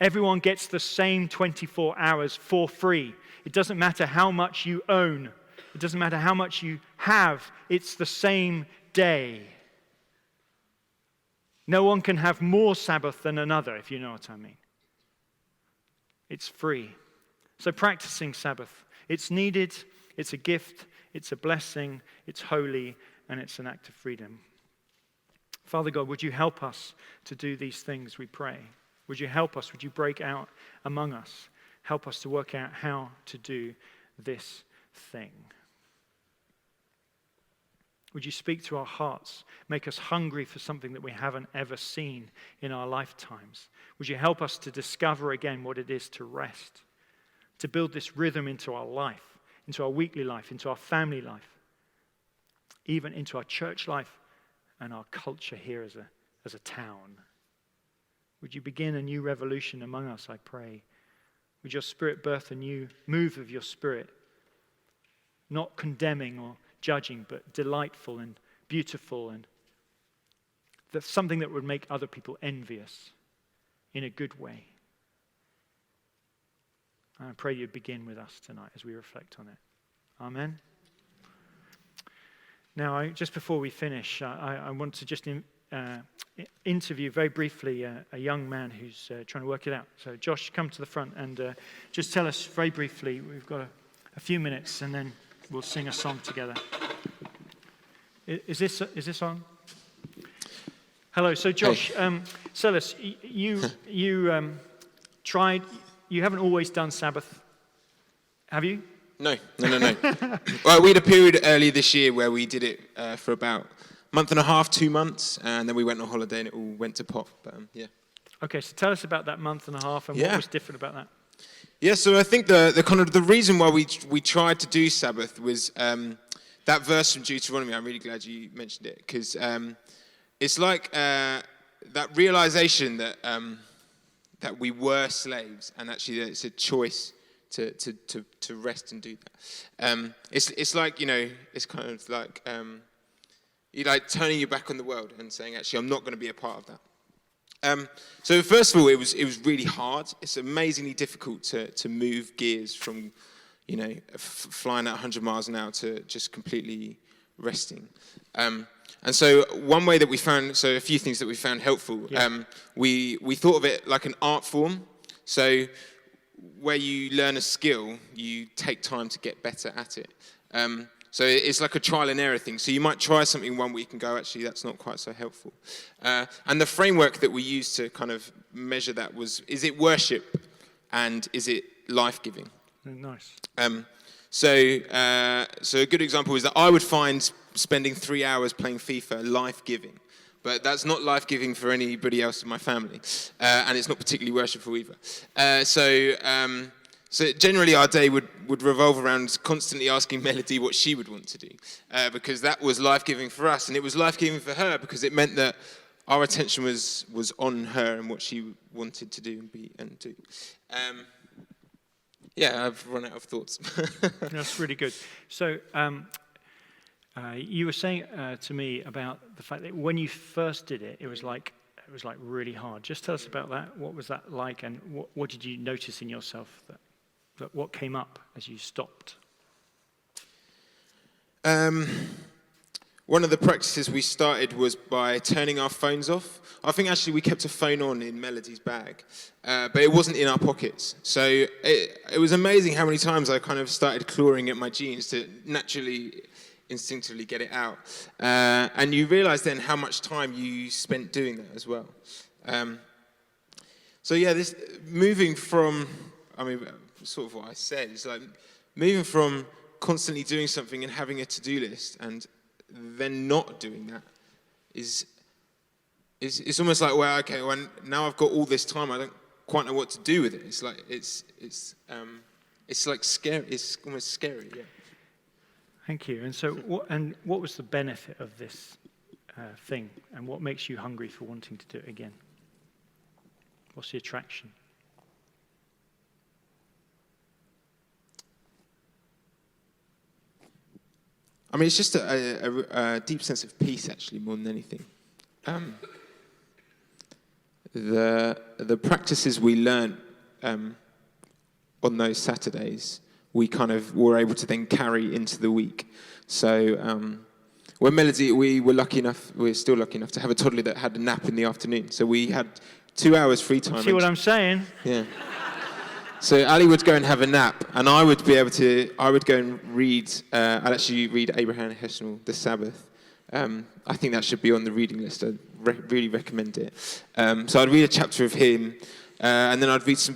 Everyone gets the same 24 hours for free. It doesn't matter how much you own. It doesn't matter how much you have. It's the same day. No one can have more Sabbath than another, if you know what I mean. It's free. So practicing Sabbath, it's needed, it's a gift, it's a blessing, it's holy, and it's an act of freedom. Father God, would you help us to do these things, we pray. Would you help us? Would you break out among us? Help us to work out how to do this thing. Would you speak to our hearts, make us hungry for something that we haven't ever seen in our lifetimes? Would you help us to discover again what it is to rest? To build this rhythm into our life, into our weekly life, into our family life, even into our church life and our culture here as a town. Would you begin a new revolution among us, I pray? Would your Spirit birth a new move of your Spirit, not condemning or judging, but delightful and beautiful, and that's something that would make other people envious in a good way. I pray you'd begin with us tonight as we reflect on it. Amen. Now, just before we finish, I want to just interview very briefly a young man who's trying to work it out. So, Josh, come to the front and just tell us very briefly. We've got a few minutes, and then we'll sing a song together. Is this on? Hello. So, Josh, Silas, you tried. You haven't always done Sabbath, have you? No. Well, we had a period earlier this year where we did it for about a month and a half, 2 months, and then we went on holiday and it all went to pot. But yeah. Okay, so tell us about that month and a half and what was different about that. Yeah, so I think the reason why we tried to do Sabbath was that verse from Deuteronomy. I'm really glad you mentioned it because it's like that realization that we were slaves, and actually that it's a choice to rest and do that. It's like, it's kind of like you like turning your back on the world and saying, actually, I'm not going to be a part of that. So first of all, it was really hard. It's amazingly difficult to move gears from, flying at 100 miles an hour to just completely resting. And so one way that we found, so a few things that we found helpful, we thought of it like an art form. So where you learn a skill, you take time to get better at it. So it's like a trial and error thing. So you might try something 1 week and go, actually, that's not quite so helpful. And the framework that we used to kind of measure that was, is it worship and is it life-giving? Nice. So a good example is that I would find spending 3 hours playing FIFA life-giving. But that's not life-giving for anybody else in my family. And it's not particularly worshipful either. So generally our day would revolve around constantly asking Melody what she would want to do. Because that was life-giving for us. And it was life-giving for her because it meant that our attention was on her and what she wanted to do and be and do. I've run out of thoughts. That's really good. So you were saying to me about the fact that when you first did it, it was like really hard. Just tell us about that. What was that like, and what did you notice in yourself that what came up as you stopped? One of the practices we started was by turning our phones off. I think actually we kept a phone on in Melody's bag, but it wasn't in our pockets. So it was amazing how many times I kind of started clawing at my jeans to naturally, instinctively get it out. And you realise then how much time you spent doing that as well. So yeah, this moving from, I mean, sort of what I said, it's like moving from constantly doing something and having a to-do list and then not doing that is almost like, well, okay, well, now I've got all this time, I don't quite know what to do with it. It's like it's like scary. It's almost scary. Yeah. Thank you. And so, what was the benefit of this thing, and what makes you hungry for wanting to do it again? What's the attraction? I mean, it's just a deep sense of peace, actually, more than anything. The practices we learnt on those Saturdays, we kind of were able to then carry into the week. So when Melody, we were still lucky enough to have a toddler that had a nap in the afternoon. So we had 2 hours free time. See what I'm saying? Yeah. So Ali would go and have a nap, and I would go and read, I'd actually read Abraham Heschel, The Sabbath. I think that should be on the reading list. I really recommend it. So I'd read a chapter of him, and then I'd read some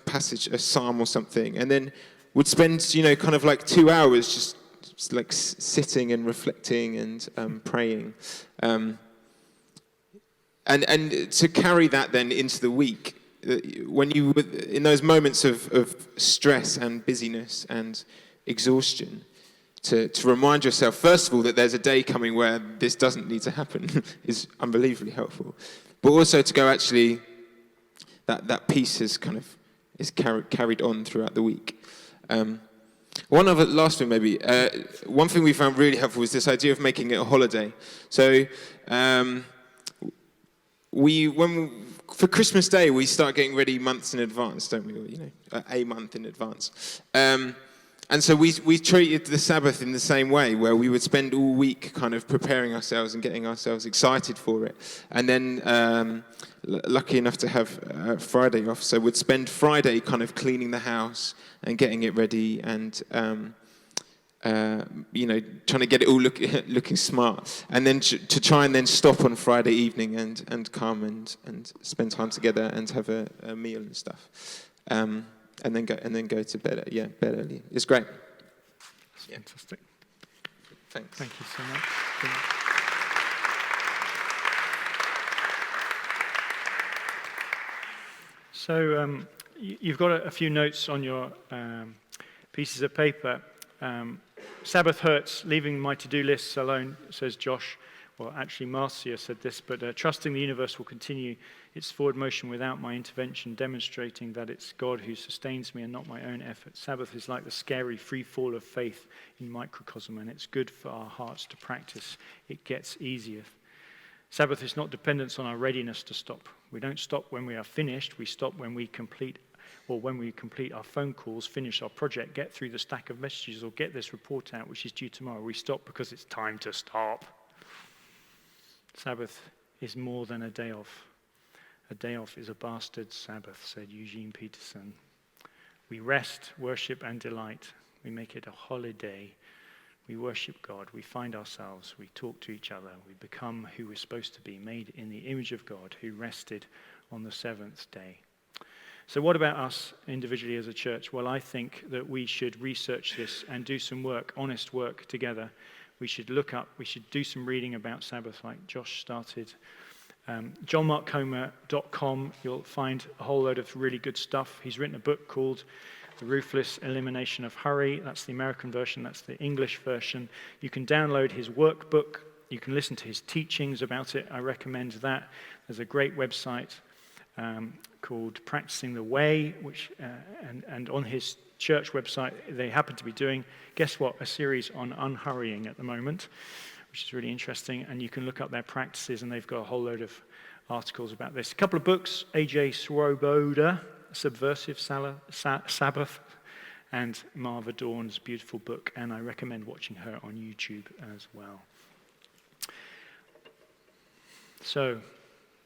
passage, a psalm or something, and then would spend, kind of like 2 hours just like sitting and reflecting and praying. And to carry that then into the week, when you, in those moments of stress and busyness and exhaustion, to remind yourself, first of all, that there's a day coming where this doesn't need to happen is unbelievably helpful. But also to go, actually, that piece is carried on throughout the week. Last thing maybe, one thing we found really helpful was this idea of making it a holiday. So for Christmas Day, we start getting ready months in advance, don't we? Or, a month in advance. And so we treated the Sabbath in the same way, where we would spend all week kind of preparing ourselves and getting ourselves excited for it. And then lucky enough to have Friday off, so we'd spend Friday kind of cleaning the house and getting it ready and trying to get it all looking smart, and then to try and then stop on Friday evening and come and spend time together and have a meal and stuff, and then go to bed. Bed early. It's great. That's fantastic. Thanks. Thank you so much. So you've got a few notes on your pieces of paper. Sabbath hurts, leaving my to-do lists alone, says Josh. Well, actually, Marcia said this, but trusting the universe will continue its forward motion without my intervention, demonstrating that it's God who sustains me and not my own effort. Sabbath is like the scary free fall of faith in microcosm, and it's good for our hearts to practice. It gets easier. Sabbath is not dependent on our readiness to stop. We don't stop when we are finished. We stop when we complete our phone calls, finish our project, get through the stack of messages, or get this report out, which is due tomorrow. We stop because it's time to stop. Sabbath is more than a day off. A day off is a bastard Sabbath, said Eugene Peterson. We rest, worship, and delight. We make it a holiday. We worship God. We find ourselves. We talk to each other. We become who we're supposed to be, made in the image of God, who rested on the seventh day. So what about us individually as a church? Well, I think that we should research this and do some work, honest work together. We should do some reading about Sabbath like Josh started. JohnMarkComer.com, you'll find a whole load of really good stuff. He's written a book called The Ruthless Elimination of Hurry. That's the American version, that's the English version. You can download his workbook. You can listen to his teachings about it. I recommend that. There's a great website called Practicing the Way, which and on his church website they happen to be doing, guess what, a series on unhurrying at the moment, which is really interesting, and you can look up their practices, and they've got a whole load of articles about this. A couple of books, A.J. Swoboda, Subversive Sabbath, and Marva Dawn's beautiful book, and I recommend watching her on YouTube as well. So,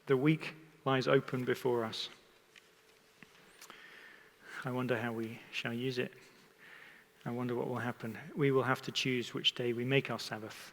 the week lies open before us. I wonder how we shall use it. I wonder what will happen. We will have to choose which day we make our Sabbath.